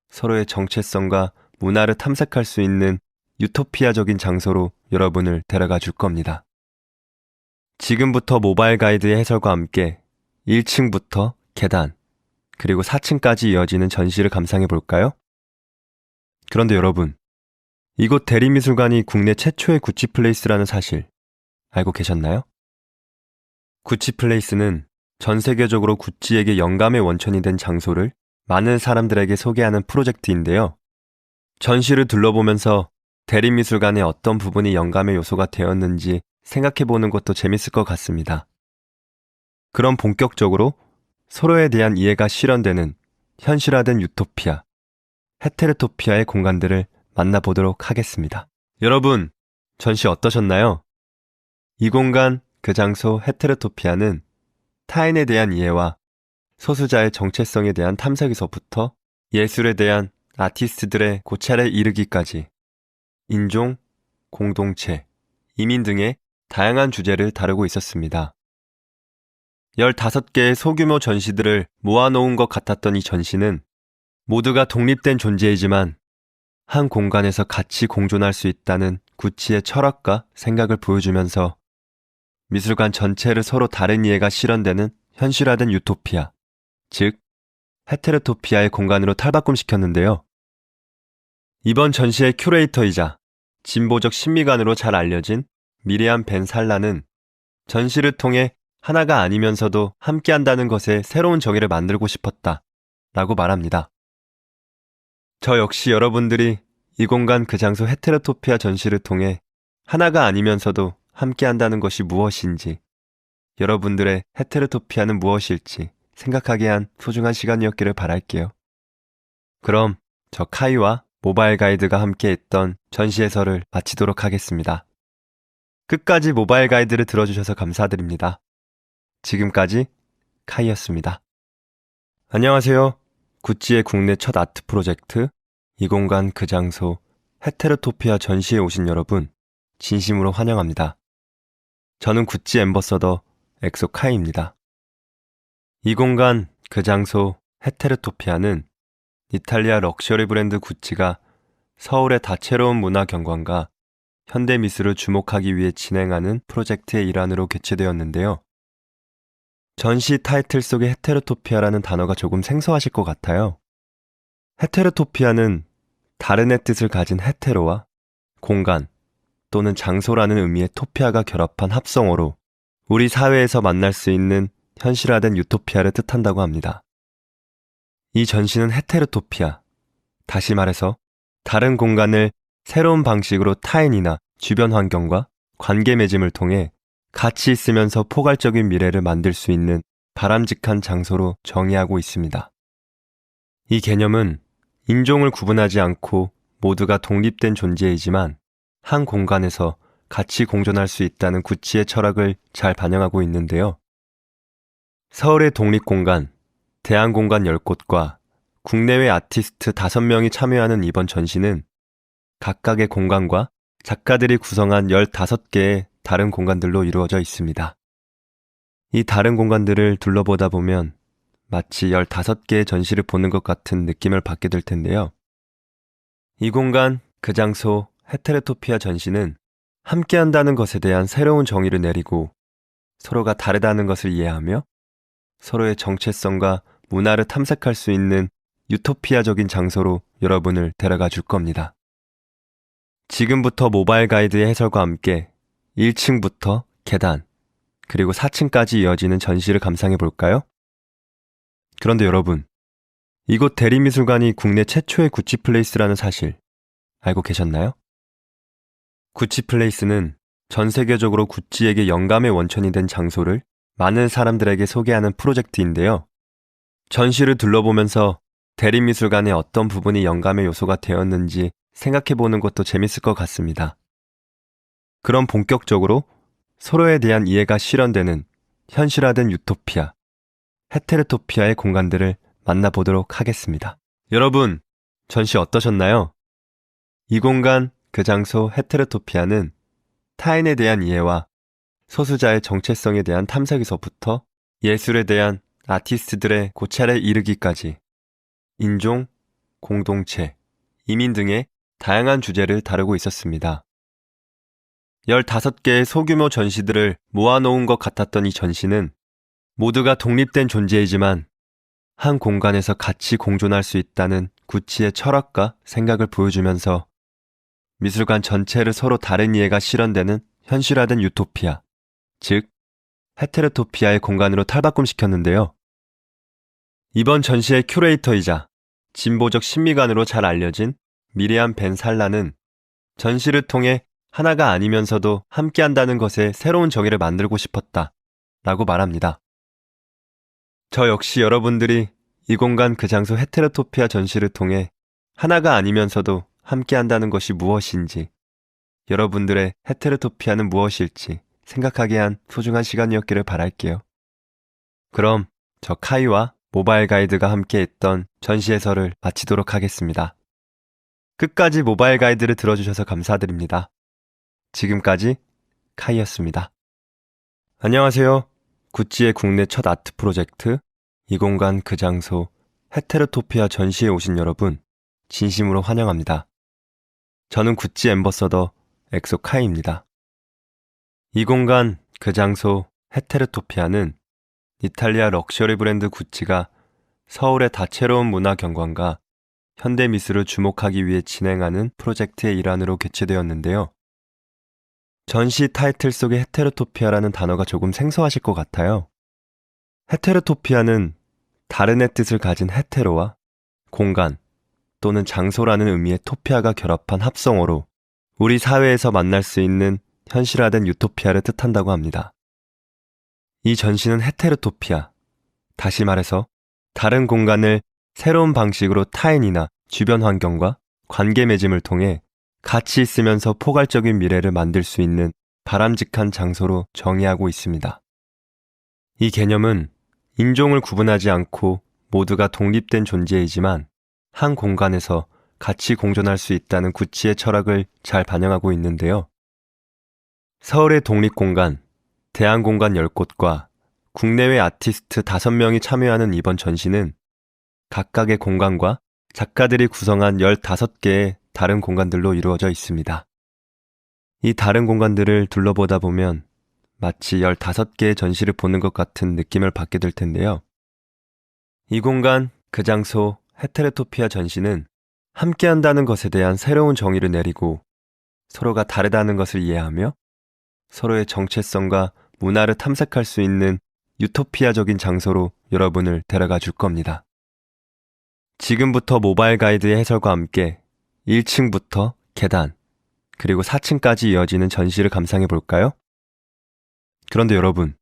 S1: 서로의 정체성과 문화를 탐색할 수 있는 유토피아적인 장소로 여러분을 데려가 줄 겁니다. 지금부터 모바일 가이드의 해설과 함께 1층부터 계단, 그리고 4층까지 이어지는 전시를 감상해 볼까요? 그런데 여러분, 이곳 대리미술관이 국내 최초의 구찌플레이스라는 사실 알고 계셨나요? 구찌플레이스는 전 세계적으로 구찌에게 영감의 원천이 된 장소를 많은 사람들에게 소개하는 프로젝트인데요. 전시를 둘러보면서 대리미술관의 어떤 부분이 영감의 요소가 되었는지 생각해보는 것도 재밌을 것 같습니다. 그럼 본격적으로 서로에 대한 이해가 실현되는 현실화된 유토피아, 헤테르토피아의 공간들을 만나보도록 하겠습니다. 여러분, 전시 어떠셨나요? 이 공간, 그 장소 헤테르토피아는 타인에 대한 이해와 소수자의 정체성에 대한 탐색에서부터 예술에 대한 아티스트들의 고찰에 이르기까지 인종, 공동체, 이민 등의 다양한 주제를 다루고 있었습니다. 15개의 소규모 전시들을 모아놓은 것 같았던 이 전시는 모두가 독립된 존재이지만 한 공간에서 같이 공존할 수 있다는 구치의 철학과 생각을 보여주면서 미술관 전체를 서로 다른 이해가 실현되는 현실화된 유토피아, 즉 헤테로토피아의 공간으로 탈바꿈시켰는데요. 이번 전시의 큐레이터이자 진보적 신미관으로 잘 알려진 미리암 벤 살라는 전시를 통해 하나가 아니면서도 함께한다는 것에 새로운 정의를 만들고 싶었다 라고 말합니다. 저 역시 여러분들이 이 공간 그 장소 헤테로토피아 전시를 통해 하나가 아니면서도 함께한다는 것이 무엇인지, 여러분들의 헤테로토피아는 무엇일지 생각하게 한 소중한 시간이었기를 바랄게요. 그럼 저 카이와 모바일 가이드가 함께 했던 전시 해설을 마치도록 하겠습니다. 끝까지 모바일 가이드를 들어주셔서 감사드립니다. 지금까지 카이였습니다. 안녕하세요. 구찌의 국내 첫 아트 프로젝트 이 공간 그 장소 헤테로토피아 전시에 오신 여러분 진심으로 환영합니다. 저는 구찌 앰버서더 엑소 카이입니다. 이 공간 그 장소 헤테로토피아는 이탈리아 럭셔리 브랜드 구찌가 서울의 다채로운 문화 경관과 현대 미술을 주목하기 위해 진행하는 프로젝트의 일환으로 개최되었는데요. 전시 타이틀 속의 헤테로토피아라는 단어가 조금 생소하실 것 같아요. 헤테로토피아는 다른의 뜻을 가진 헤테로와 공간 또는 장소라는 의미의 토피아가 결합한 합성어로 우리 사회에서 만날 수 있는 현실화된 유토피아를 뜻한다고 합니다. 이 전시는 헤테로토피아, 다시 말해서 다른 공간을 새로운 방식으로 타인이나 주변 환경과 관계 맺음을 통해 같이 있으면서 포괄적인 미래를 만들 수 있는 바람직한 장소로 정의하고 있습니다. 이 개념은 인종을 구분하지 않고 모두가 독립된 존재이지만 한 공간에서 같이 공존할 수 있다는 구찌의 철학을 잘 반영하고 있는데요. 서울의 독립공간, 대안공간 10곳과 국내외 아티스트 5명이 참여하는 이번 전시는 각각의 공간과 작가들이 구성한 15개의 다른 공간들로 이루어져 있습니다. 이 다른 공간들을 둘러보다 보면 마치 15개의 전시를 보는 것 같은 느낌을 받게 될 텐데요. 이 공간, 그 장소, 헤테로토피아 전시는 함께한다는 것에 대한 새로운 정의를 내리고 서로가 다르다는 것을 이해하며 서로의 정체성과 문화를 탐색할 수 있는 유토피아적인 장소로 여러분을 데려가 줄 겁니다. 지금부터 모바일 가이드의 해설과 함께 1층부터 계단, 그리고 4층까지 이어지는 전시를 감상해 볼까요? 그런데 여러분, 이곳 대리미술관이 국내 최초의 구찌플레이스라는 사실 알고 계셨나요? 구찌플레이스는 전 세계적으로 구찌에게 영감의 원천이 된 장소를 많은 사람들에게 소개하는 프로젝트인데요. 전시를 둘러보면서 대리미술관의 어떤 부분이 영감의 요소가 되었는지 생각해보는 것도 재밌을 것 같습니다. 그럼 본격적으로 서로에 대한 이해가 실현되는 현실화된 유토피아, 헤테로토피아의 공간들을 만나보도록 하겠습니다. 여러분, 전시 어떠셨나요? 이 공간, 그 장소 헤테로토피아는 타인에 대한 이해와 소수자의 정체성에 대한 탐색에서부터 예술에 대한 아티스트들의 고찰에 이르기까지 인종, 공동체, 이민 등의 다양한 주제를 다루고 있었습니다. 15개의 소규모 전시들을 모아놓은 것 같았던 이 전시는 모두가 독립된 존재이지만 한 공간에서 같이 공존할 수 있다는 구찌의 철학과 생각을 보여주면서 미술관 전체를 서로 다른 이해가 실현되는 현실화된 유토피아, 즉 헤테로토피아의 공간으로 탈바꿈시켰는데요. 이번 전시의 큐레이터이자 진보적 신미관으로 잘 알려진 미리암 벤 살라는 전시를 통해 하나가 아니면서도 함께한다는 것에 새로운 정의를 만들고 싶었다 라고 말합니다. 저 역시 여러분들이 이 공간 그 장소 헤테로토피아 전시를 통해 하나가 아니면서도 함께한다는 것이 무엇인지, 여러분들의 헤테로토피아는 무엇일지 생각하게 한 소중한 시간이었기를 바랄게요. 그럼 저 카이와 모바일 가이드가 함께 했던 전시 해설을 마치도록 하겠습니다. 끝까지 모바일 가이드를 들어주셔서 감사드립니다. 지금까지 카이였습니다. 안녕하세요. 구찌의 국내 첫 아트 프로젝트 이 공간 그 장소 헤테로토피아 전시에 오신 여러분 진심으로 환영합니다. 저는 구찌 앰버서더 엑소 카이입니다. 이 공간 그 장소 헤테로토피아는 이탈리아 럭셔리 브랜드 구찌가 서울의 다채로운 문화 경관과 현대 미술을 주목하기 위해 진행하는 프로젝트의 일환으로 개최되었는데요. 전시 타이틀 속의 헤테로토피아라는 단어가 조금 생소하실 것 같아요. 헤테로토피아는 다른의 뜻을 가진 헤테로와 공간 또는 장소라는 의미의 토피아가 결합한 합성어로 우리 사회에서 만날 수 있는 현실화된 유토피아를 뜻한다고 합니다. 이 전시는 헤테로토피아, 다시 말해서 다른 공간을 새로운 방식으로 타인이나 주변 환경과 관계 맺음을 통해 같이 있으면서 포괄적인 미래를 만들 수 있는 바람직한 장소로 정의하고 있습니다. 이 개념은 인종을 구분하지 않고 모두가 독립된 존재이지만 한 공간에서 같이 공존할 수 있다는 구찌의 철학을 잘 반영하고 있는데요. 서울의 독립공간, 대안공간 10곳과 국내외 아티스트 5명이 참여하는 이번 전시는 각각의 공간과 작가들이 구성한 15개의 다른 공간들로 이루어져 있습니다. 이 다른 공간들을 둘러보다 보면 마치 15개의 전시를 보는 것 같은 느낌을 받게 될 텐데요. 이 공간, 그 장소, 헤테로토피아 전시는 함께한다는 것에 대한 새로운 정의를 내리고 서로가 다르다는 것을 이해하며 서로의 정체성과 문화를 탐색할 수 있는 유토피아적인 장소로 여러분을 데려가 줄 겁니다. 지금부터 모바일 가이드의 해설과 함께 1층부터 계단, 그리고 4층까지 이어지는 전시를 감상해 볼까요? 그런데 여러분,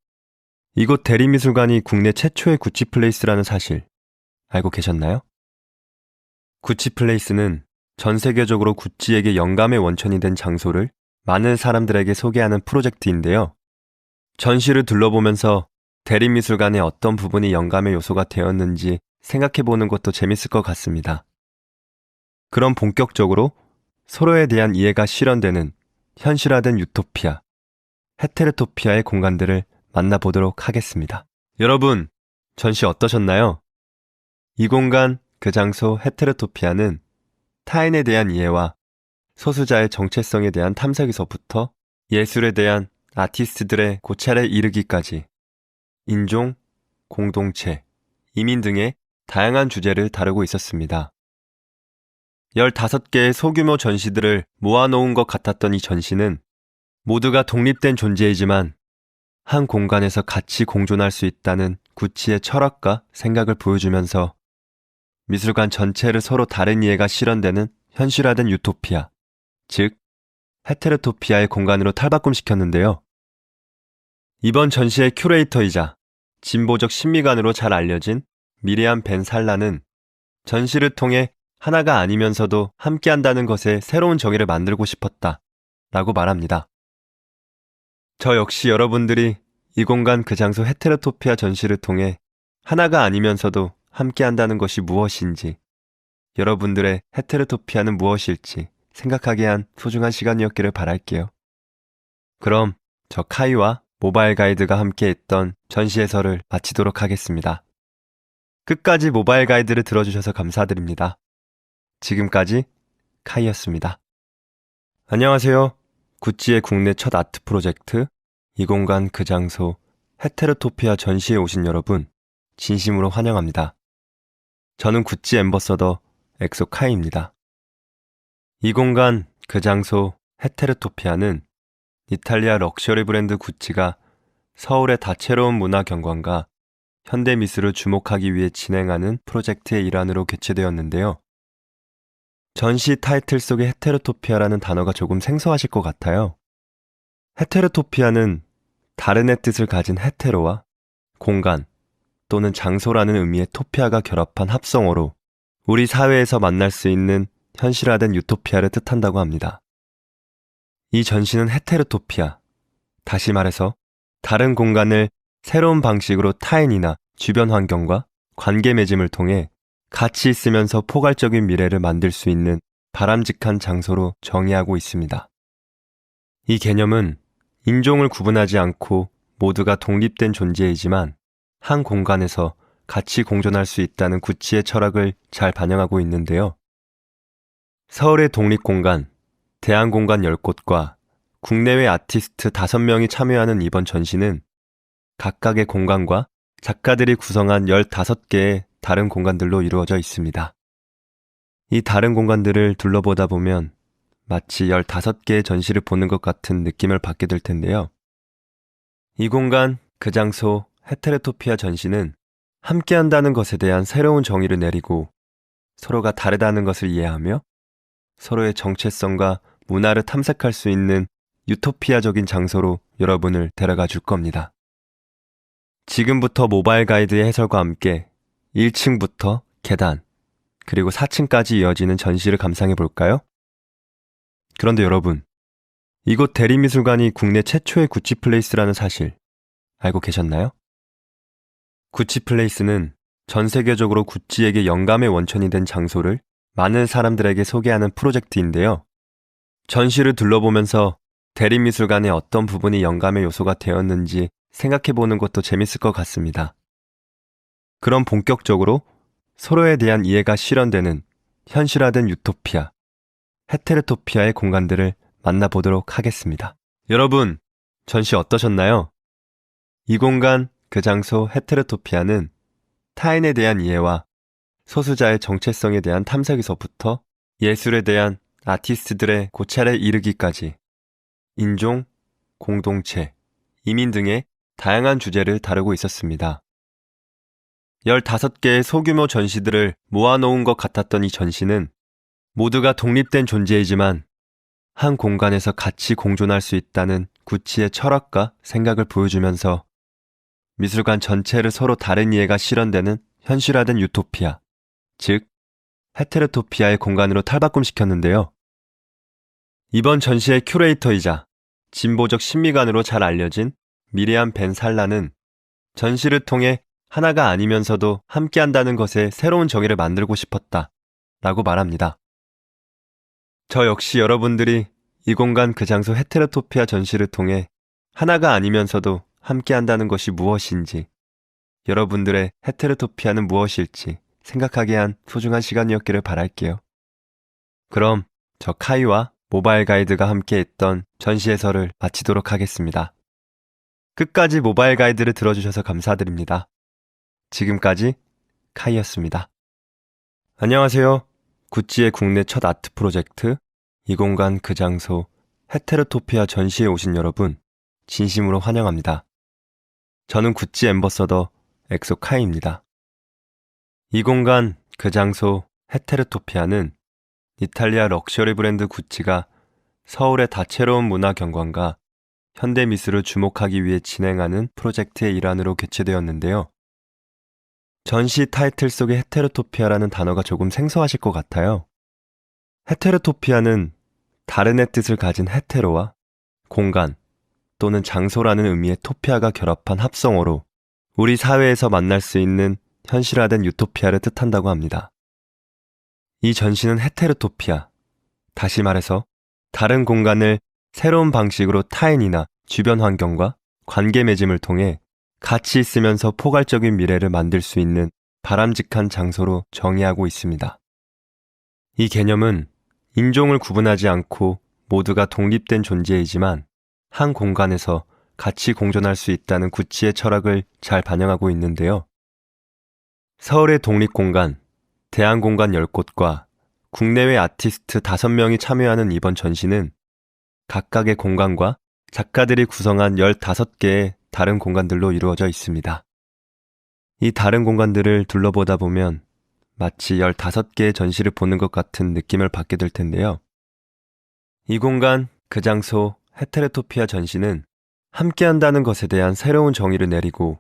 S1: 이곳 대리미술관이 국내 최초의 구찌플레이스라는 사실 알고 계셨나요? 구찌플레이스는 전 세계적으로 구찌에게 영감의 원천이 된 장소를 많은 사람들에게 소개하는 프로젝트인데요. 전시를 둘러보면서 대리미술관의 어떤 부분이 영감의 요소가 되었는지 생각해보는 것도 재밌을 것 같습니다. 그럼 본격적으로 서로에 대한 이해가 실현되는 현실화된 유토피아, 헤테로토피아의 공간들을 만나보도록 하겠습니다. 여러분, 전시 어떠셨나요? 이 공간, 그 장소 헤테로토피아는 타인에 대한 이해와 소수자의 정체성에 대한 탐색에서부터 예술에 대한 아티스트들의 고찰에 이르기까지 인종, 공동체, 이민 등의 다양한 주제를 다루고 있었습니다. 15개의 소규모 전시들을 모아놓은 것 같았던 이 전시는 모두가 독립된 존재이지만 한 공간에서 같이 공존할 수 있다는 구찌의 철학과 생각을 보여주면서 미술관 전체를 서로 다른 이해가 실현되는 현실화된 유토피아, 즉 헤테로토피아의 공간으로 탈바꿈시켰는데요. 이번 전시의 큐레이터이자 진보적 신미관으로 잘 알려진 미리암 벤 살라는 전시를 통해 하나가 아니면서도 함께한다는 것에 새로운 정의를 만들고 싶었다 라고 말합니다. 저 역시 여러분들이 이 공간 그 장소 헤테로토피아 전시를 통해 하나가 아니면서도 함께한다는 것이 무엇인지, 여러분들의 헤테로토피아는 무엇일지 생각하게 한 소중한 시간이었기를 바랄게요. 그럼 저 카이와 모바일 가이드가 함께 했던 전시 해설을 마치도록 하겠습니다. 끝까지 모바일 가이드를 들어주셔서 감사드립니다. 지금까지 카이였습니다. 안녕하세요. 구찌의 국내 첫 아트 프로젝트 이 공간 그 장소 헤테로토피아 전시에 오신 여러분 진심으로 환영합니다. 저는 구찌 앰버서더 엑소 카이입니다. 이 공간 그 장소 헤테로토피아는 이탈리아 럭셔리 브랜드 구찌가 서울의 다채로운 문화 경관과 현대 미술을 주목하기 위해 진행하는 프로젝트의 일환으로 개최되었는데요. 전시 타이틀 속의 헤테로토피아라는 단어가 조금 생소하실 것 같아요. 헤테로토피아는 다른의 뜻을 가진 헤테로와 공간 또는 장소라는 의미의 토피아가 결합한 합성어로 우리 사회에서 만날 수 있는 현실화된 유토피아를 뜻한다고 합니다. 이 전시는 헤테로토피아, 다시 말해서 다른 공간을 새로운 방식으로 타인이나 주변 환경과 관계 맺음을 통해 같이 있으면서 포괄적인 미래를 만들 수 있는 바람직한 장소로 정의하고 있습니다. 이 개념은 인종을 구분하지 않고 모두가 독립된 존재이지만 한 공간에서 같이 공존할 수 있다는 구찌의 철학을 잘 반영하고 있는데요. 서울의 독립공간, 대안공간 10곳과 국내외 아티스트 5명이 참여하는 이번 전시는 각각의 공간과 작가들이 구성한 15개의 다른 공간들로 이루어져 있습니다. 이 다른 공간들을 둘러보다 보면 마치 15개의 전시를 보는 것 같은 느낌을 받게 될 텐데요. 이 공간, 그 장소, 헤테로토피아 전시는 함께한다는 것에 대한 새로운 정의를 내리고 서로가 다르다는 것을 이해하며 서로의 정체성과 문화를 탐색할 수 있는 유토피아적인 장소로 여러분을 데려가 줄 겁니다. 지금부터 모바일 가이드의 해설과 함께 1층부터 계단, 그리고 4층까지 이어지는 전시를 감상해 볼까요? 그런데 여러분, 이곳 대리미술관이 국내 최초의 구찌플레이스라는 사실 알고 계셨나요? 구찌플레이스는 전 세계적으로 구찌에게 영감의 원천이 된 장소를 많은 사람들에게 소개하는 프로젝트인데요. 전시를 둘러보면서 대리미술관의 어떤 부분이 영감의 요소가 되었는지 생각해보는 것도 재밌을 것 같습니다. 그럼 본격적으로 서로에 대한 이해가 실현되는 현실화된 유토피아, 헤테로토피아의 공간들을 만나보도록 하겠습니다. 여러분, 전시 어떠셨나요? 이 공간, 그 장소 헤테로토피아는 타인에 대한 이해와 소수자의 정체성에 대한 탐색에서부터 예술에 대한 아티스트들의 고찰에 이르기까지 인종, 공동체, 이민 등의 다양한 주제를 다루고 있었습니다. 15개의 소규모 전시들을 모아놓은 것 같았던 이 전시는 모두가 독립된 존재이지만 한 공간에서 같이 공존할 수 있다는 구찌의 철학과 생각을 보여주면서 미술관 전체를 서로 다른 이해가 실현되는 현실화된 유토피아, 즉 헤테로토피아의 공간으로 탈바꿈시켰는데요. 이번 전시의 큐레이터이자 진보적 신미관으로 잘 알려진 미리암 벤 살라는 전시를 통해 하나가 아니면서도 함께한다는 것에 새로운 정의를 만들고 싶었다 라고 말합니다. 저 역시 여러분들이 이 공간 그 장소 헤테로토피아 전시를 통해 하나가 아니면서도 함께한다는 것이 무엇인지, 여러분들의 헤테로토피아는 무엇일지 생각하게 한 소중한 시간이었기를 바랄게요. 그럼 저 카이와 모바일 가이드가 함께 했던 전시 해설을 마치도록 하겠습니다. 끝까지 모바일 가이드를 들어주셔서 감사드립니다. 지금까지 카이였습니다. 안녕하세요. 구찌의 국내 첫 아트 프로젝트 이 공간 그 장소 헤테로토피아 전시에 오신 여러분 진심으로 환영합니다. 저는 구찌 앰버서더 엑소 카이입니다. 이 공간 그 장소 헤테로토피아는 이탈리아 럭셔리 브랜드 구찌가 서울의 다채로운 문화 경관과 현대 미술을 주목하기 위해 진행하는 프로젝트의 일환으로 개최되었는데요. 전시 타이틀 속의 헤테로토피아라는 단어가 조금 생소하실 것 같아요. 헤테로토피아는 다른의 뜻을 가진 헤테로와 공간 또는 장소라는 의미의 토피아가 결합한 합성어로 우리 사회에서 만날 수 있는 현실화된 유토피아를 뜻한다고 합니다. 이 전시는 헤테로토피아, 다시 말해서 다른 공간을 새로운 방식으로 타인이나 주변 환경과 관계 맺음을 통해 같이 있으면서 포괄적인 미래를 만들 수 있는 바람직한 장소로 정의하고 있습니다. 이 개념은 인종을 구분하지 않고 모두가 독립된 존재이지만 한 공간에서 같이 공존할 수 있다는 구찌의 철학을 잘 반영하고 있는데요. 서울의 독립공간, 대안공간 10곳과 국내외 아티스트 5명이 참여하는 이번 전시는 각각의 공간과 작가들이 구성한 15개의 다른 공간들로 이루어져 있습니다. 이 다른 공간들을 둘러보다 보면 마치 15개의 전시를 보는 것 같은 느낌을 받게 될 텐데요. 이 공간, 그 장소, 헤테로토피아 전시는 함께한다는 것에 대한 새로운 정의를 내리고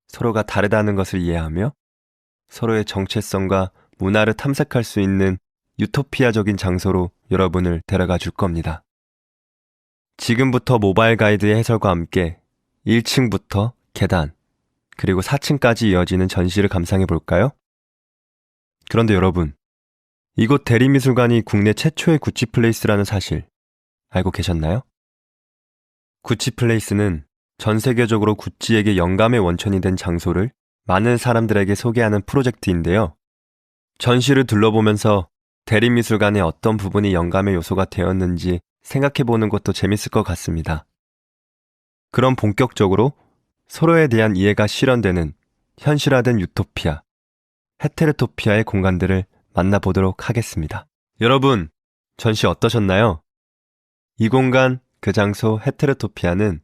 S1: 서로가 다르다는 것을 이해하며 서로의 정체성과 문화를 탐색할 수 있는 유토피아적인 장소로 여러분을 데려가 줄 겁니다. 지금부터 모바일 가이드의 해설과 함께 1층부터 계단, 그리고 4층까지 이어지는 전시를 감상해 볼까요? 그런데 여러분, 이곳 대리미술관이 국내 최초의 구찌플레이스라는 사실 알고 계셨나요? 구찌 플레이스는 전 세계적으로 구찌에게 영감의 원천이 된 장소를 많은 사람들에게 소개하는 프로젝트인데요. 전시를 둘러보면서 대립미술관의 어떤 부분이 영감의 요소가 되었는지 생각해보는 것도 재밌을 것 같습니다. 그럼 본격적으로 서로에 대한 이해가 실현되는 현실화된 유토피아, 헤테르토피아의 공간들을 만나보도록 하겠습니다. 여러분, 전시 어떠셨나요? 이 공간, 그 장소 헤테르토피아는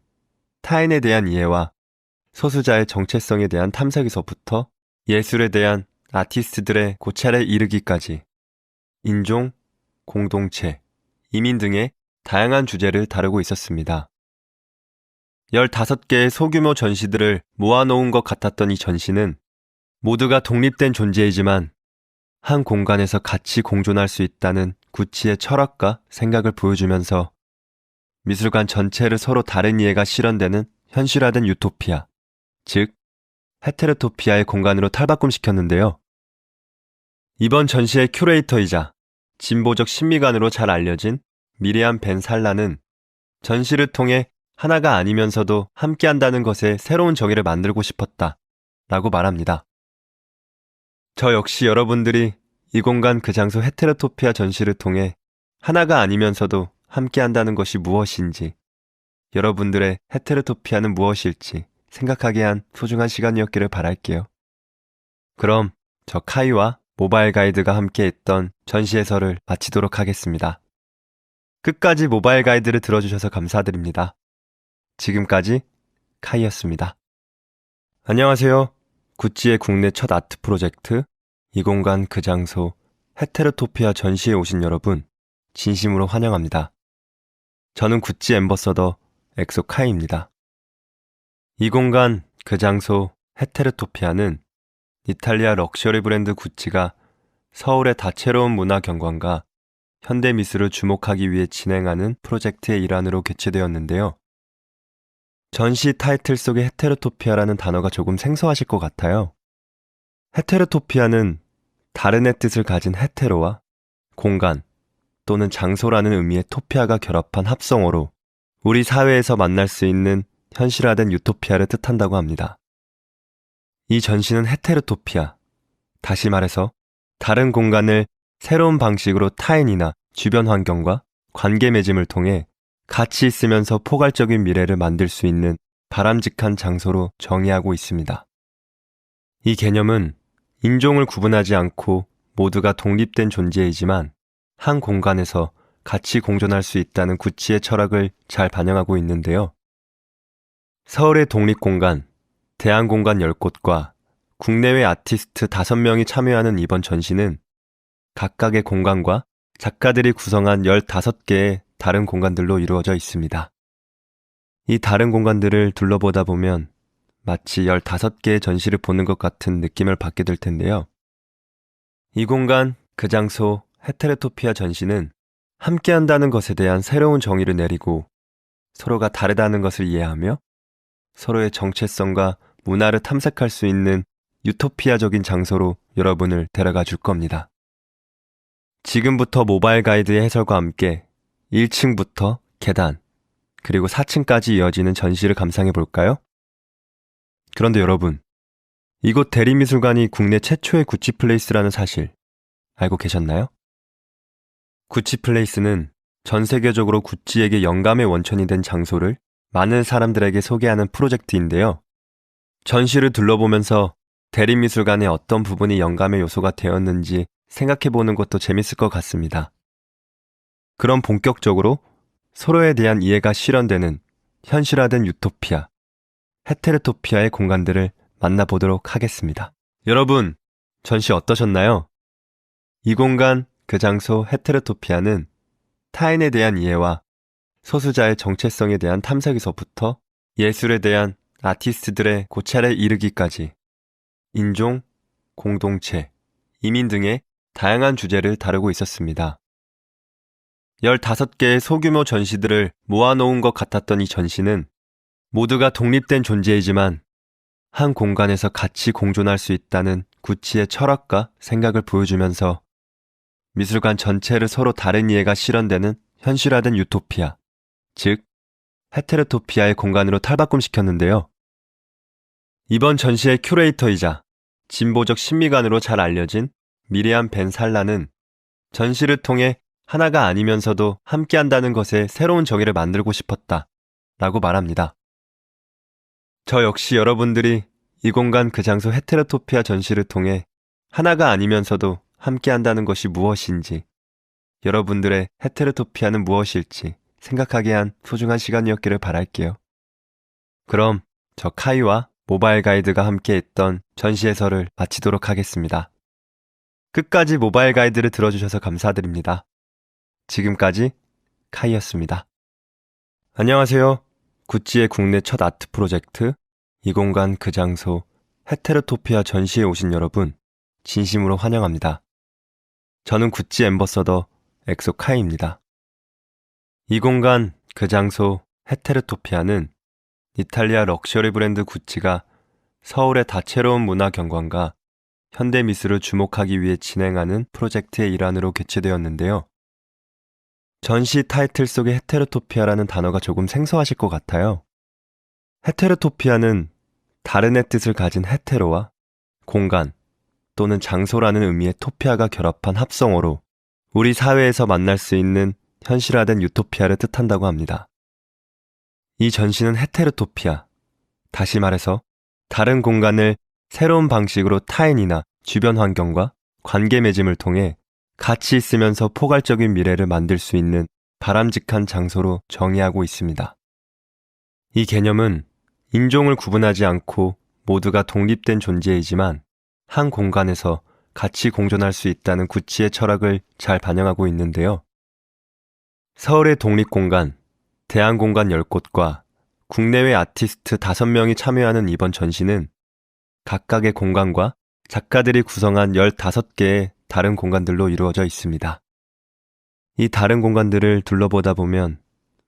S1: 타인에 대한 이해와 소수자의 정체성에 대한 탐색에서부터 예술에 대한 아티스트들의 고찰에 이르기까지 인종, 공동체, 이민 등의 다양한 주제를 다루고 있었습니다. 15개의 소규모 전시들을 모아놓은 것 같았던 이 전시는 모두가 독립된 존재이지만 한 공간에서 같이 공존할 수 있다는 구찌의 철학과 생각을 보여주면서 미술관 전체를 서로 다른 이해가 실현되는 현실화된 유토피아, 즉 헤테르토피아의 공간으로 탈바꿈시켰는데요. 이번 전시의 큐레이터이자 진보적 신미관으로 잘 알려진 미리암 벤 살라는 전시를 통해 하나가 아니면서도 함께한다는 것에 새로운 정의를 만들고 싶었다 라고 말합니다. 저 역시 여러분들이 이 공간 그 장소 헤테르토피아 전시를 통해 하나가 아니면서도 함께한다는 것이 무엇인지, 여러분들의 헤테르토피아는 무엇일지 생각하게 한 소중한 시간이었기를 바랄게요. 그럼 저 카이와 모바일 가이드가 함께 했던 전시 해설을 마치도록 하겠습니다. 끝까지 모바일 가이드를 들어주셔서 감사드립니다. 지금까지 카이였습니다. 안녕하세요. 구찌의 국내 첫 아트 프로젝트 이 공간 그 장소 헤테르토피아 전시에 오신 여러분 진심으로 환영합니다. 저는 구찌 앰버서더 엑소 카이입니다. 이 공간 그 장소 헤테르토피아는 이탈리아 럭셔리 브랜드 구찌가 서울의 다채로운 문화 경관과 현대 미술을 주목하기 위해 진행하는 프로젝트의 일환으로 개최되었는데요. 전시 타이틀 속의 헤테르토피아라는 단어가 조금 생소하실 것 같아요. 헤테르토피아는 다른의 뜻을 가진 헤테로와 공간 또는 장소라는 의미의 토피아가 결합한 합성어로 우리 사회에서 만날 수 있는 현실화된 유토피아를 뜻한다고 합니다. 이 전시는 헤테르토피아, 다시 말해서 다른 공간을 새로운 방식으로 타인이나 주변 환경과 관계 맺음을 통해 같이 있으면서 포괄적인 미래를 만들 수 있는 바람직한 장소로 정의하고 있습니다. 이 개념은 인종을 구분하지 않고 모두가 독립된 존재이지만 한 공간에서 같이 공존할 수 있다는 구찌의 철학을 잘 반영하고 있는데요. 서울의 독립공간, 대안공간 10곳과 국내외 아티스트 5명이 참여하는 이번 전시는 각각의 공간과 작가들이 구성한 15개의 다른 공간들로 이루어져 있습니다. 이 다른 공간들을 둘러보다 보면 마치 15개의 전시를 보는 것 같은 느낌을 받게 될 텐데요. 이 공간, 그 장소, 헤테르토피아 전시는 함께한다는 것에 대한 새로운 정의를 내리고 서로가 다르다는 것을 이해하며 서로의 정체성과 문화를 탐색할 수 있는 유토피아적인 장소로 여러분을 데려가 줄 겁니다. 지금부터 모바일 가이드의 해설과 함께 1층부터 계단, 그리고 4층까지 이어지는 전시를 감상해 볼까요? 그런데 여러분, 이곳 대리미술관이 국내 최초의 구찌 플레이스라는 사실 알고 계셨나요? 구찌 플레이스는 전 세계적으로 구찌에게 영감의 원천이 된 장소를 많은 사람들에게 소개하는 프로젝트인데요. 전시를 둘러보면서 대리미술관의 어떤 부분이 영감의 요소가 되었는지 생각해보는 것도 재밌을 것 같습니다. 그럼 본격적으로 서로에 대한 이해가 실현되는 현실화된 유토피아, 헤테르토피아의 공간들을 만나보도록 하겠습니다. 여러분, 전시 어떠셨나요? 이 공간, 그 장소 헤테르토피아는 타인에 대한 이해와 소수자의 정체성에 대한 탐색에서부터 예술에 대한 아티스트들의 고찰에 이르기까지 인종, 공동체, 이민 등의 다양한 주제를 다루고 있었습니다. 15개의 소규모 전시들을 모아놓은 것 같았던 이 전시는 모두가 독립된 존재이지만 한 공간에서 같이 공존할 수 있다는 구찌의 철학과 생각을 보여주면서 미술관 전체를 서로 다른 이해가 실현되는 현실화된 유토피아, 즉 헤테르토피아의 공간으로 탈바꿈시켰는데요. 이번 전시의 큐레이터이자 진보적 신미관으로 잘 알려진 미리암 벤 살라는 전시를 통해 하나가 아니면서도 함께한다는 것에 새로운 정의를 만들고 싶었다 라고 말합니다. 저 역시 여러분들이 이 공간 그 장소 헤테로토피아 전시를 통해 하나가 아니면서도 함께한다는 것이 무엇인지, 여러분들의 헤테로토피아는 무엇일지 생각하게 한 소중한 시간이었기를 바랄게요. 그럼 저 카이와 모바일 가이드가 함께 했던 전시 해설을 마치도록 하겠습니다. 끝까지 모바일 가이드를 들어주셔서 감사드립니다. 지금까지 카이였습니다. 안녕하세요. 구찌의 국내 첫 아트 프로젝트 이 공간 그 장소 헤테로토피아 전시에 오신 여러분 진심으로 환영합니다. 저는 구찌 앰버서더 엑소 카이입니다. 이 공간 그 장소 헤테로토피아는 이탈리아 럭셔리 브랜드 구찌가 서울의 다채로운 문화 경관과 현대 미술을 주목하기 위해 진행하는 프로젝트의 일환으로 개최되었는데요. 전시 타이틀 속의 헤테로토피아라는 단어가 조금 생소하실 것 같아요. 헤테로토피아는 다른의 뜻을 가진 헤테로와 공간 또는 장소라는 의미의 토피아가 결합한 합성어로 우리 사회에서 만날 수 있는 현실화된 유토피아를 뜻한다고 합니다. 이 전시는 헤테로토피아, 다시 말해서 다른 공간을 새로운 방식으로 타인이나 주변 환경과 관계 맺음을 통해 가치 있으면서 포괄적인 미래를 만들 수 있는 바람직한 장소로 정의하고 있습니다. 이 개념은 인종을 구분하지 않고 모두가 독립된 존재이지만 한 공간에서 같이 공존할 수 있다는 구찌의 철학을 잘 반영하고 있는데요. 서울의 독립공간, 대안공간 10곳과 국내외 아티스트 5명이 참여하는 이번 전시는 각각의 공간과 작가들이 구성한 15개의 다른 공간들로 이루어져 있습니다. 이 다른 공간들을 둘러보다 보면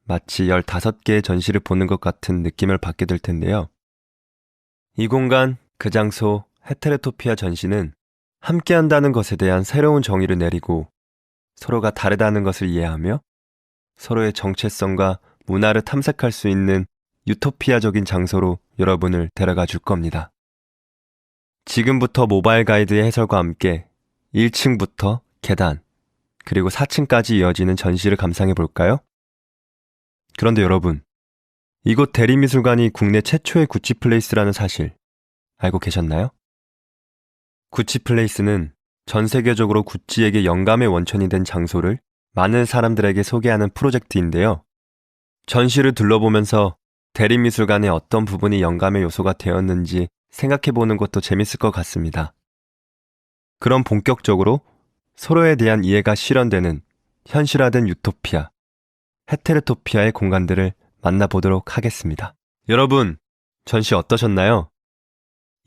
S1: 마치 15개의 전시를 보는 것 같은 느낌을 받게 될 텐데요. 이 공간, 그 장소, 헤테로토피아 전시는 함께한다는 것에 대한 새로운 정의를 내리고 서로가 다르다는 것을 이해하며 서로의 정체성과 문화를 탐색할 수 있는 유토피아적인 장소로 여러분을 데려가 줄 겁니다. 지금부터 모바일 가이드의 해설과 함께 1층부터 계단, 그리고 4층까지 이어지는 전시를 감상해 볼까요? 그런데 여러분, 이곳 대리미술관이 국내 최초의 구찌플레이스라는 사실 알고 계셨나요? 구찌플레이스는 전 세계적으로 구찌에게 영감의 원천이 된 장소를 많은 사람들에게 소개하는 프로젝트인데요. 전시를 둘러보면서 대리미술관의 어떤 부분이 영감의 요소가 되었는지 생각해보는 것도 재밌을 것 같습니다. 그럼 본격적으로 서로에 대한 이해가 실현되는 현실화된 유토피아, 헤테로토피아의 공간들을 만나보도록 하겠습니다. 여러분, 전시 어떠셨나요?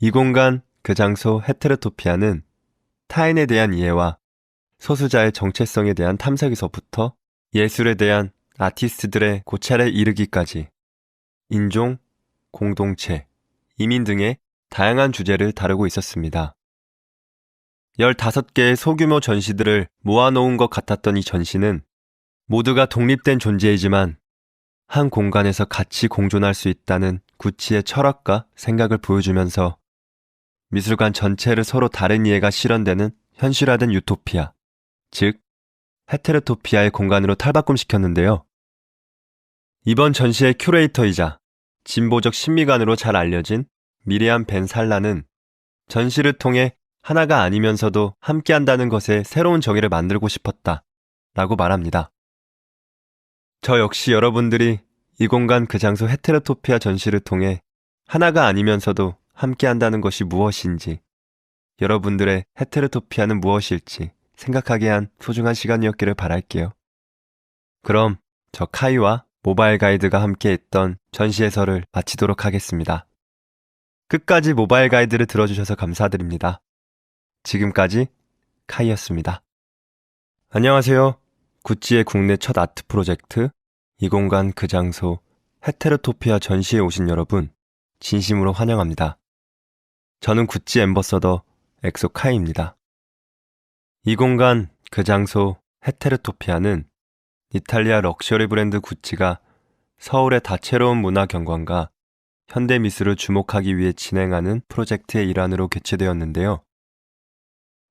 S1: 이 공간, 그 장소 헤테로토피아는 타인에 대한 이해와 소수자의 정체성에 대한 탐색에서부터 예술에 대한 아티스트들의 고찰에 이르기까지 인종, 공동체, 이민 등의 다양한 주제를 다루고 있었습니다. 15개의 소규모 전시들을 모아놓은 것 같았던 이 전시는 모두가 독립된 존재이지만 한 공간에서 같이 공존할 수 있다는 구찌의 철학과 생각을 보여주면서 미술관 전체를 서로 다른 이해가 실현되는 현실화된 유토피아, 즉 헤테로토피아의 공간으로 탈바꿈시켰는데요. 이번 전시의 큐레이터이자 진보적 신미관으로 잘 알려진 미리암 벤 살라는 전시를 통해 하나가 아니면서도 함께한다는 것에 새로운 정의를 만들고 싶었다 라고 말합니다. 저 역시 여러분들이 이 공간 그 장소 헤테로토피아 전시를 통해 하나가 아니면서도 함께한다는 것이 무엇인지, 여러분들의 헤테로토피아는 무엇일지 생각하게 한 소중한 시간이었기를 바랄게요. 그럼 저 카이와 모바일 가이드가 함께 했던 전시 해설을 마치도록 하겠습니다. 끝까지 모바일 가이드를 들어주셔서 감사드립니다. 지금까지 카이였습니다. 안녕하세요. 구찌의 국내 첫 아트 프로젝트 이 공간 그 장소 헤테로토피아 전시에 오신 여러분 진심으로 환영합니다. 저는 구찌 앰버서더 엑소 카이입니다. 이 공간 그 장소 헤테로토피아는 이탈리아 럭셔리 브랜드 구찌가 서울의 다채로운 문화 경관과 현대 미술을 주목하기 위해 진행하는 프로젝트의 일환으로 개최되었는데요.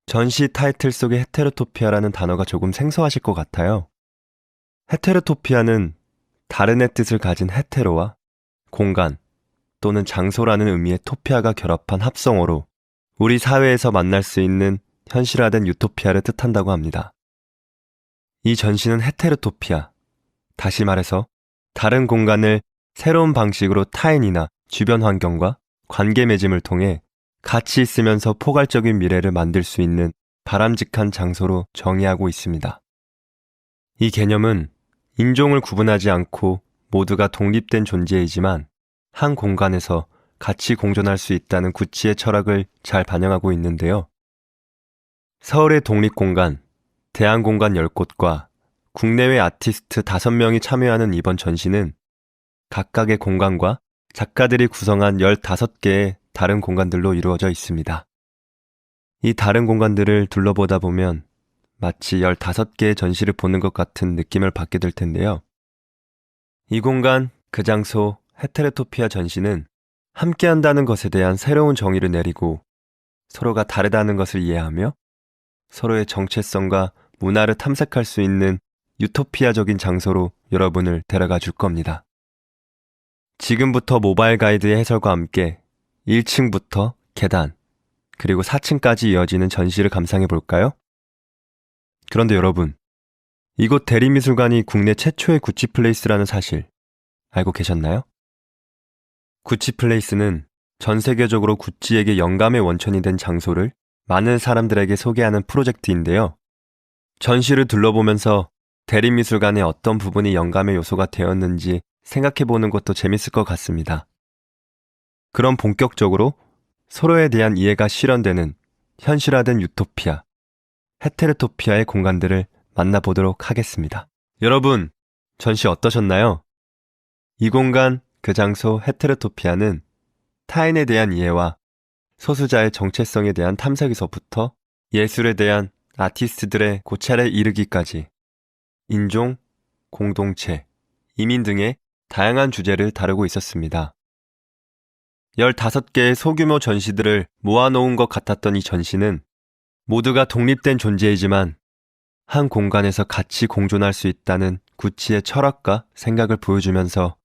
S1: 전시 타이틀 속의 헤테로토피아라는 단어가 조금 생소하실 것 같아요. 헤테로토피아는 다른의 뜻을 가진 헤테로와 공간 또는 장소라는 의미의 토피아가 결합한 합성어로 우리 사회에서 만날 수 있는 현실화된 유토피아를 뜻한다고 합니다. 이 전시는 헤테로토피아, 다시 말해서 다른 공간을 새로운 방식으로 타인이나 주변 환경과 관계 맺음을 통해 같이 있으면서 포괄적인 미래를 만들 수 있는 바람직한 장소로 정의하고 있습니다. 이 개념은 인종을 구분하지 않고 모두가 독립된 존재이지만 한 공간에서 같이 공존할 수 있다는 구치의 철학을 잘 반영하고 있는데요. 서울의 독립공간, 대안공간 10곳과 국내외 아티스트 5명이 참여하는 이번 전시는 각각의 공간과 작가들이 구성한 15개의 다른 공간들로 이루어져 있습니다. 이 다른 공간들을 둘러보다 보면 마치 15개의 전시를 보는 것 같은 느낌을 받게 될 텐데요. 이 공간, 그 장소, 헤테로토피아 전시는 함께한다는 것에 대한 새로운 정의를 내리고 서로가 다르다는 것을 이해하며 서로의 정체성과 문화를 탐색할 수 있는 유토피아적인 장소로 여러분을 데려가 줄 겁니다. 지금부터 모바일 가이드의 해설과 함께 1층부터 계단, 그리고 4층까지 이어지는 전시를 감상해 볼까요? 그런데 여러분, 이곳 대리미술관이 국내 최초의 구치플레이스라는 사실 알고 계셨나요? 구치플레이스는 전 세계적으로 구찌에게 영감의 원천이 된 장소를 많은 사람들에게 소개하는 프로젝트인데요. 전시를 둘러보면서 대리미술관의 어떤 부분이 영감의 요소가 되었는지 생각해보는 것도 재밌을 것 같습니다. 그럼 본격적으로 서로에 대한 이해가 실현되는 현실화된 유토피아, 헤테로토피아의 공간들을 만나보도록 하겠습니다. 여러분, 전시 어떠셨나요? 이 공간, 그 장소, 헤테로토피아는 타인에 대한 이해와 소수자의 정체성에 대한 탐색에서부터 예술에 대한 아티스트들의 고찰에 이르기까지 인종, 공동체, 이민 등의 다양한 주제를 다루고 있었습니다. 15개의 소규모 전시들을 모아놓은 것 같았던 이 전시는 모두가 독립된 존재이지만 한 공간에서 같이 공존할 수 있다는 구치의 철학과 생각을 보여주면서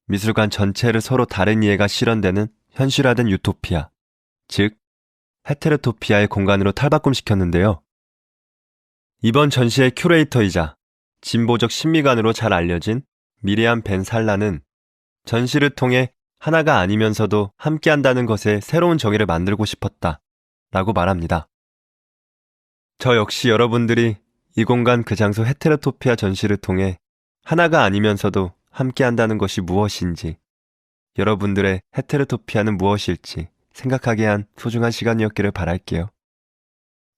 S1: 미술관 전체를 서로 다른 이해가 실현되는 현실화된 유토피아, 즉 헤테로토피아의 공간으로 탈바꿈시켰는데요. 이번 전시의 큐레이터이자 진보적 신미관으로 잘 알려진 미리암 벤 살라는 전시를 통해 하나가 아니면서도 함께한다는 것에 새로운 정의를 만들고 싶었다 라고 말합니다. 저 역시 여러분들이 이 공간 그 장소 헤테로토피아 전시를 통해 하나가 아니면서도 함께한다는 것이 무엇인지, 여러분들의 헤테로토피아는 무엇일지 생각하게 한 소중한 시간이었기를 바랄게요.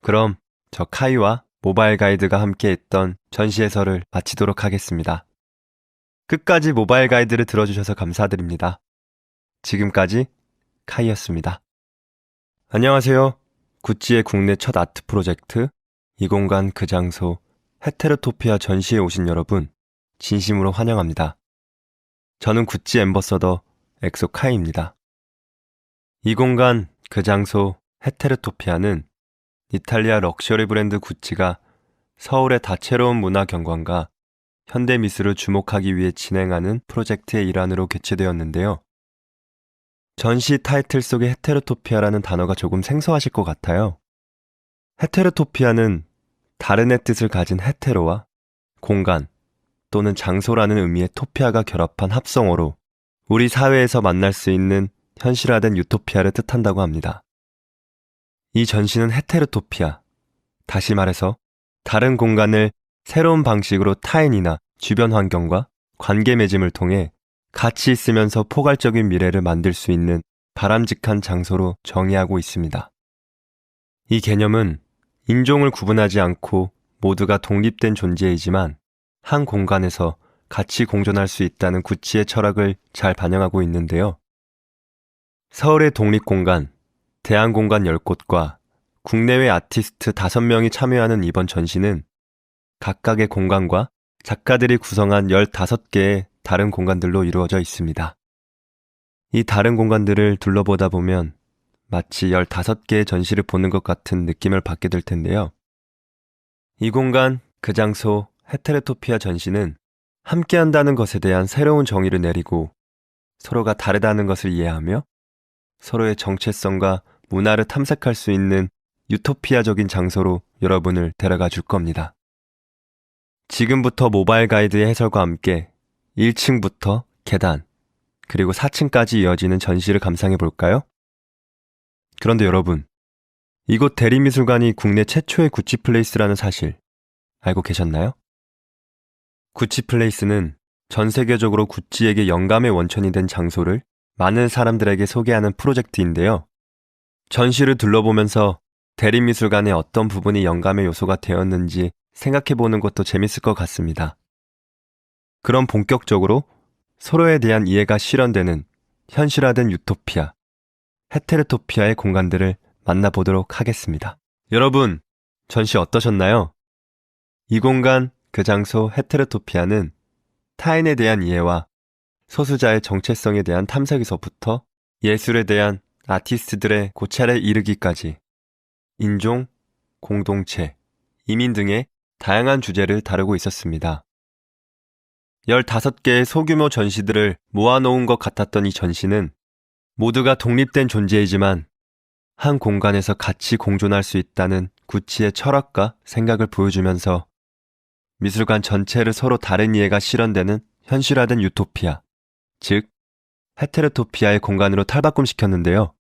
S1: 그럼 저 카이와 모바일 가이드가 함께 했던 전시 해설을 마치도록 하겠습니다. 끝까지 모바일 가이드를 들어주셔서 감사드립니다. 지금까지 카이였습니다. 안녕하세요. 구찌의 국내 첫 아트 프로젝트 이 공간 그 장소 헤테로토피아 전시에 오신 여러분 진심으로 환영합니다. 저는 구찌 앰버서더 엑소 카이입니다. 이 공간 그 장소 헤테로토피아는 이탈리아 럭셔리 브랜드 구찌가 서울의 다채로운 문화 경관과 현대 미술을 주목하기 위해 진행하는 프로젝트의 일환으로 개최되었는데요. 전시 타이틀 속의 헤테로토피아라는 단어가 조금 생소하실 것 같아요. 헤테로토피아는 다른의 뜻을 가진 헤테로와 공간 또는 장소라는 의미의 토피아가 결합한 합성어로 우리 사회에서 만날 수 있는 현실화된 유토피아를 뜻한다고 합니다. 이 전시는 헤테로토피아, 다시 말해서 다른 공간을 새로운 방식으로 타인이나 주변 환경과 관계 맺음을 통해 같이 있으면서 포괄적인 미래를 만들 수 있는 바람직한 장소로 정의하고 있습니다. 이 개념은 인종을 구분하지 않고 모두가 독립된 존재이지만 한 공간에서 같이 공존할 수 있다는 구치의 철학을 잘 반영하고 있는데요. 서울의 독립공간, 대안공간 10곳과 국내외 아티스트 5명이 참여하는 이번 전시는 각각의 공간과 작가들이 구성한 15개의 다른 공간들로 이루어져 있습니다. 이 다른 공간들을 둘러보다 보면 마치 15개의 전시를 보는 것 같은 느낌을 받게 될 텐데요. 이 공간, 그 장소, 헤테로토피아 전시는 함께한다는 것에 대한 새로운 정의를 내리고 서로가 다르다는 것을 이해하며 서로의 정체성과 문화를 탐색할 수 있는 유토피아적인 장소로 여러분을 데려가 줄 겁니다. 지금부터 모바일 가이드의 해설과 함께 1층부터 계단, 그리고 4층까지 이어지는 전시를 감상해 볼까요? 그런데 여러분, 이곳 대리미술관이 국내 최초의 구찌플레이스라는 사실 알고 계셨나요? 구찌플레이스는 전 세계적으로 구찌에게 영감의 원천이 된 장소를 많은 사람들에게 소개하는 프로젝트인데요. 전시를 둘러보면서 대리미술관의 어떤 부분이 영감의 요소가 되었는지 생각해보는 것도 재밌을 것 같습니다. 그럼 본격적으로 서로에 대한 이해가 실현되는 현실화된 유토피아, 헤테로토피아의 공간들을 만나보도록 하겠습니다. 여러분, 전시 어떠셨나요? 이 공간, 그 장소 헤테로토피아는 타인에 대한 이해와 소수자의 정체성에 대한 탐색에서부터 예술에 대한 아티스트들의 고찰에 이르기까지 인종, 공동체, 이민 등의 다양한 주제를 다루고 있었습니다. 15개의 소규모 전시들을 모아놓은 것 같았던 이 전시는 모두가 독립된 존재이지만 한 공간에서 같이 공존할 수 있다는 구찌의 철학과 생각을 보여주면서 미술관 전체를 서로 다른 이해가 실현되는 현실화된 유토피아, 즉 헤테로토피아의 공간으로 탈바꿈시켰는데요.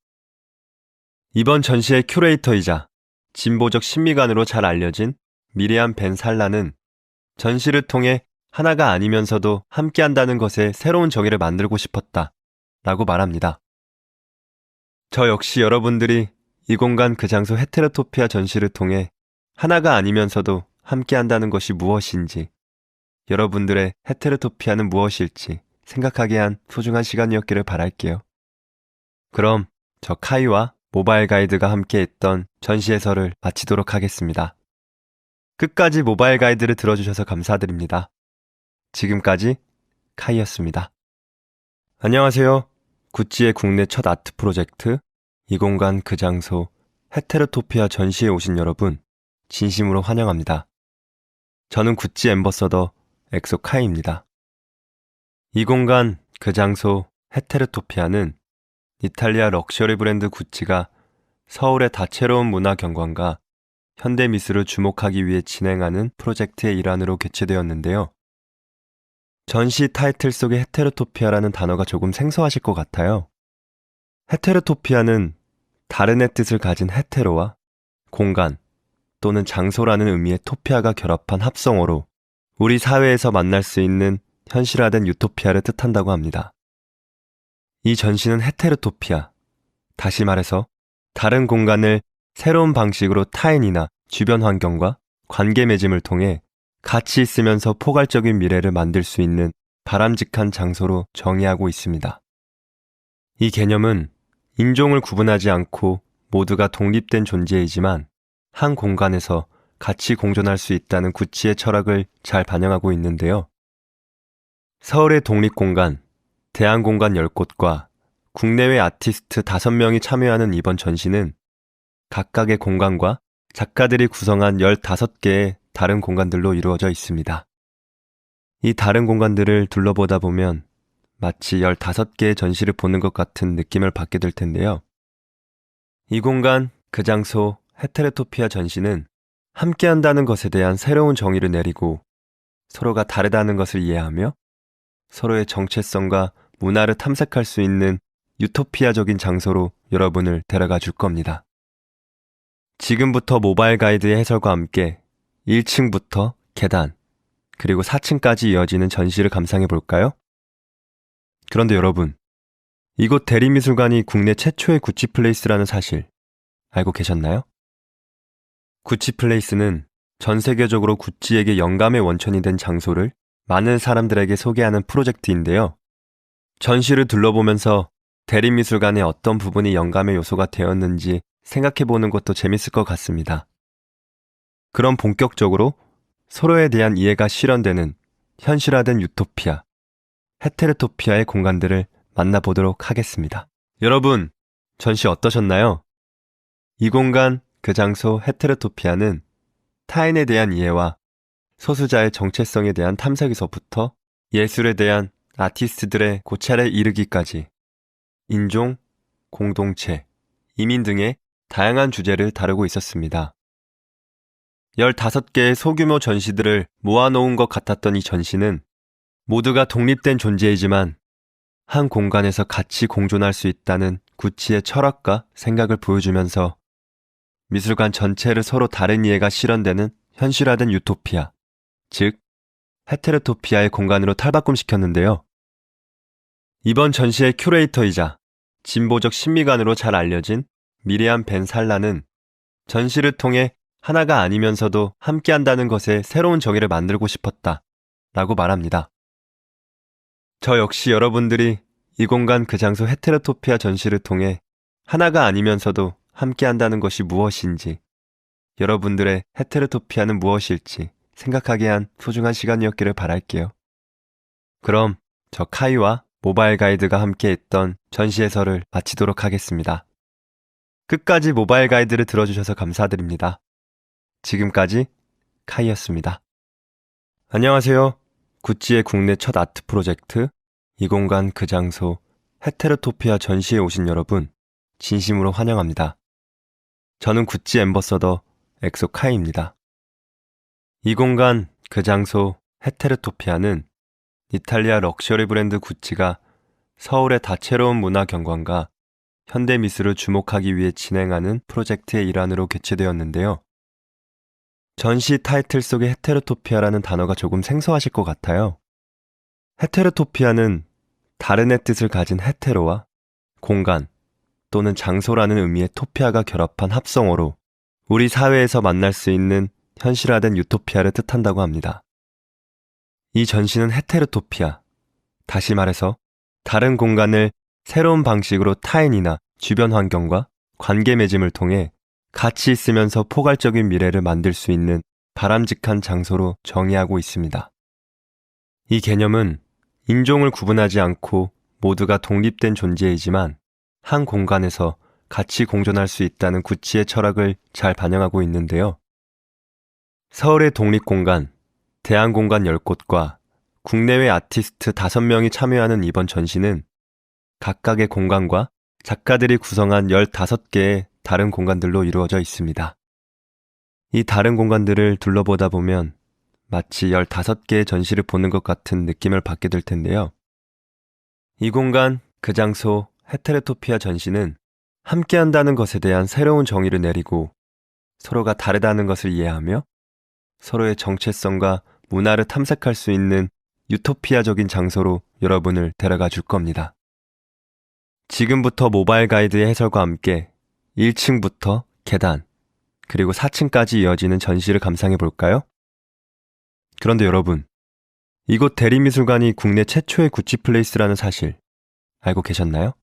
S1: 이번 전시의 큐레이터이자 진보적 신미관으로 잘 알려진 미리암 벤 살라는 전시를 통해 하나가 아니면서도 함께한다는 것에 새로운 정의를 만들고 싶었다 라고 말합니다. 저 역시 여러분들이 이 공간 그 장소 헤테로토피아 전시를 통해 하나가 아니면서도 함께한다는 것이 무엇인지, 여러분들의 헤테로토피아는 무엇일지 생각하게 한 소중한 시간이었기를 바랄게요. 그럼 저 카이와 모바일 가이드가 함께 했던 전시 해설을 마치도록 하겠습니다. 끝까지 모바일 가이드를 들어주셔서 감사드립니다. 지금까지 카이였습니다. 안녕하세요. 구찌의 국내 첫 아트 프로젝트 이 공간 그 장소 헤테로토피아 전시에 오신 여러분 진심으로 환영합니다. 저는 구찌 앰버서더 엑소 카이입니다. 이 공간 그 장소 헤테로토피아는 이탈리아 럭셔리 브랜드 구찌가 서울의 다채로운 문화 경관과 현대 미술을 주목하기 위해 진행하는 프로젝트의 일환으로 개최되었는데요. 전시 타이틀 속의 헤테로토피아라는 단어가 조금 생소하실 것 같아요. 헤테로토피아는 다른의 뜻을 가진 헤테로와 공간 또는 장소라는 의미의 토피아가 결합한 합성어로 우리 사회에서 만날 수 있는 현실화된 유토피아를 뜻한다고 합니다. 이 전시는 헤테로토피아, 다시 말해서 다른 공간을 새로운 방식으로 타인이나 주변 환경과 관계 맺음을 통해 같이 있으면서 포괄적인 미래를 만들 수 있는 바람직한 장소로 정의하고 있습니다. 이 개념은 인종을 구분하지 않고 모두가 독립된 존재이지만 한 공간에서 같이 공존할 수 있다는 구찌의 철학을 잘 반영하고 있는데요. 서울의 독립공간, 대안공간 10곳과 국내외 아티스트 5명이 참여하는 이번 전시는 각각의 공간과 작가들이 구성한 15개의 다른 공간들로 이루어져 있습니다. 이 다른 공간들을 둘러보다 보면 마치 15개의 전시를 보는 것 같은 느낌을 받게 될 텐데요. 이 공간, 그 장소, 헤테로토피아 전시는 함께한다는 것에 대한 새로운 정의를 내리고 서로가 다르다는 것을 이해하며 서로의 정체성과 문화를 탐색할 수 있는 유토피아적인 장소로 여러분을 데려가 줄 겁니다. 지금부터 모바일 가이드의 해설과 함께 1층부터 계단, 그리고 4층까지 이어지는 전시를 감상해 볼까요? 그런데 여러분, 이곳 대리미술관이 국내 최초의 구찌플레이스라는 사실 알고 계셨나요? 구찌플레이스는 전 세계적으로 구찌에게 영감의 원천이 된 장소를 많은 사람들에게 소개하는 프로젝트인데요. 전시를 둘러보면서 대리미술관의 어떤 부분이 영감의 요소가 되었는지 생각해보는 것도 재밌을 것 같습니다. 그럼 본격적으로 서로에 대한 이해가 실현되는 현실화된 유토피아, 헤테르토피아의 공간들을 만나보도록 하겠습니다. 여러분, 전시 어떠셨나요? 이 공간, 그 장소 헤테르토피아는 타인에 대한 이해와 소수자의 정체성에 대한 탐색에서부터 예술에 대한 아티스트들의 고찰에 이르기까지 인종, 공동체, 이민 등의 다양한 주제를 다루고 있었습니다. 15개의 소규모 전시들을 모아놓은 것 같았던 이 전시는 모두가 독립된 존재이지만 한 공간에서 같이 공존할 수 있다는 구치의 철학과 생각을 보여주면서 미술관 전체를 서로 다른 이해가 실현되는 현실화된 유토피아, 즉 헤테르토피아의 공간으로 탈바꿈시켰는데요. 이번 전시의 큐레이터이자 진보적 신미관으로 잘 알려진 미리암 벤 살라는 전시를 통해 하나가 아니면서도 함께한다는 것에 새로운 정의를 만들고 싶었다 라고 말합니다. 저 역시 여러분들이 이 공간 그 장소 헤테르토피아 전시를 통해 하나가 아니면서도 함께한다는 것이 무엇인지, 여러분들의 헤테르토피아는 무엇일지 생각하게 한 소중한 시간이었기를 바랄게요. 그럼 저 카이와 모바일 가이드가 함께 했던 전시 해설을 마치도록 하겠습니다. 끝까지 모바일 가이드를 들어주셔서 감사드립니다. 지금까지 카이였습니다. 안녕하세요. 구찌의 국내 첫 아트 프로젝트 이 공간 그 장소 헤테르토피아 전시에 오신 여러분 진심으로 환영합니다. 저는 구찌 앰버서더 엑소 카이입니다. 이 공간 그 장소 헤테르토피아는 이탈리아 럭셔리 브랜드 구찌가 서울의 다채로운 문화 경관과 현대 미술을 주목하기 위해 진행하는 프로젝트의 일환으로 개최되었는데요. 전시 타이틀 속의 헤테르토피아라는 단어가 조금 생소하실 것 같아요. 헤테르토피아는 다른의 뜻을 가진 헤테로와 공간 또는 장소라는 의미의 토피아가 결합한 합성어로 우리 사회에서 만날 수 있는 현실화된 유토피아를 뜻한다고 합니다. 이 전시는 헤테르토피아, 다시 말해서 다른 공간을 새로운 방식으로 타인이나 주변 환경과 관계 맺음을 통해 같이 있으면서 포괄적인 미래를 만들 수 있는 바람직한 장소로 정의하고 있습니다. 이 개념은 인종을 구분하지 않고 모두가 독립된 존재이지만 한 공간에서 같이 공존할 수 있다는 구찌의 철학을 잘 반영하고 있는데요. 서울의 독립공간, 대안공간 10곳과 국내외 아티스트 5명이 참여하는 이번 전시는 각각의 공간과 작가들이 구성한 15개의 다른 공간들로 이루어져 있습니다. 이 다른 공간들을 둘러보다 보면 마치 15개의 전시를 보는 것 같은 느낌을 받게 될 텐데요. 이 공간, 그 장소, 헤테르토피아 전시는 함께한다는 것에 대한 새로운 정의를 내리고 서로가 다르다는 것을 이해하며 서로의 정체성과 문화를 탐색할 수 있는 유토피아적인 장소로 여러분을 데려가 줄 겁니다. 지금부터 모바일 가이드의 해설과 함께 1층부터 계단, 그리고 4층까지 이어지는 전시를 감상해 볼까요? 그런데 여러분, 이곳 대리미술관이 국내 최초의 구찌플레이스라는 사실 알고 계셨나요?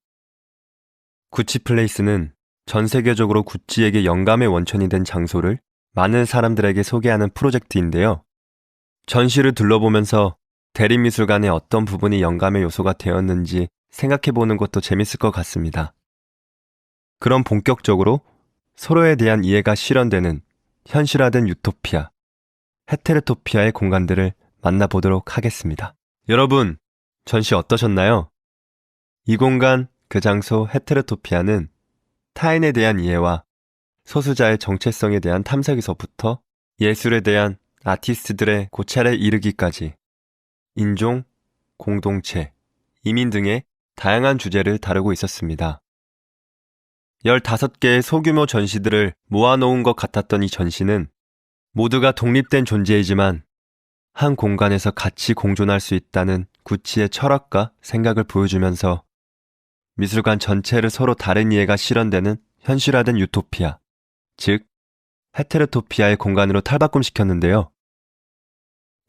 S1: 구찌플레이스는 전 세계적으로 구찌에게 영감의 원천이 된 장소를 많은 사람들에게 소개하는 프로젝트인데요. 전시를 둘러보면서 대리미술관의 어떤 부분이 영감의 요소가 되었는지 생각해보는 것도 재밌을 것 같습니다. 그럼 본격적으로 서로에 대한 이해가 실현되는 현실화된 유토피아, 헤테르토피아의 공간들을 만나보도록 하겠습니다. 여러분, 전시 어떠셨나요? 이 공간, 그 장소 헤테르토피아는 타인에 대한 이해와 소수자의 정체성에 대한 탐색에서부터 예술에 대한 아티스트들의 고찰에 이르기까지 인종, 공동체, 이민 등의 다양한 주제를 다루고 있었습니다. 15개의 소규모 전시들을 모아놓은 것 같았던 이 전시는 모두가 독립된 존재이지만 한 공간에서 같이 공존할 수 있다는 구치의 철학과 생각을 보여주면서 미술관 전체를 서로 다른 이해가 실현되는 현실화된 유토피아, 즉 헤테르토피아의 공간으로 탈바꿈시켰는데요.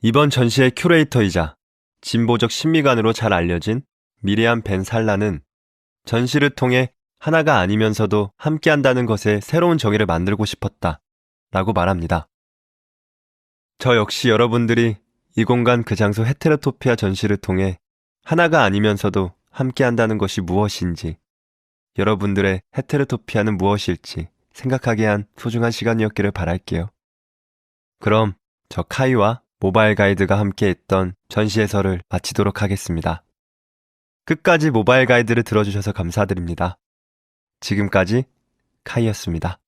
S1: 이번 전시의 큐레이터이자 진보적 신미관으로 잘 알려진 미리암 벤 살라는 전시를 통해 하나가 아니면서도 함께한다는 것에 새로운 정의를 만들고 싶었다 라고 말합니다. 저 역시 여러분들이 이 공간 그 장소 헤테르토피아 전시를 통해 하나가 아니면서도 함께한다는 것이 무엇인지, 여러분들의 헤테로토피아는 무엇일지 생각하게 한 소중한 시간이었기를 바랄게요. 그럼 저 카이와 모바일 가이드가 함께했던 전시 해설을 마치도록 하겠습니다. 끝까지 모바일 가이드를 들어주셔서 감사드립니다. 지금까지 카이였습니다.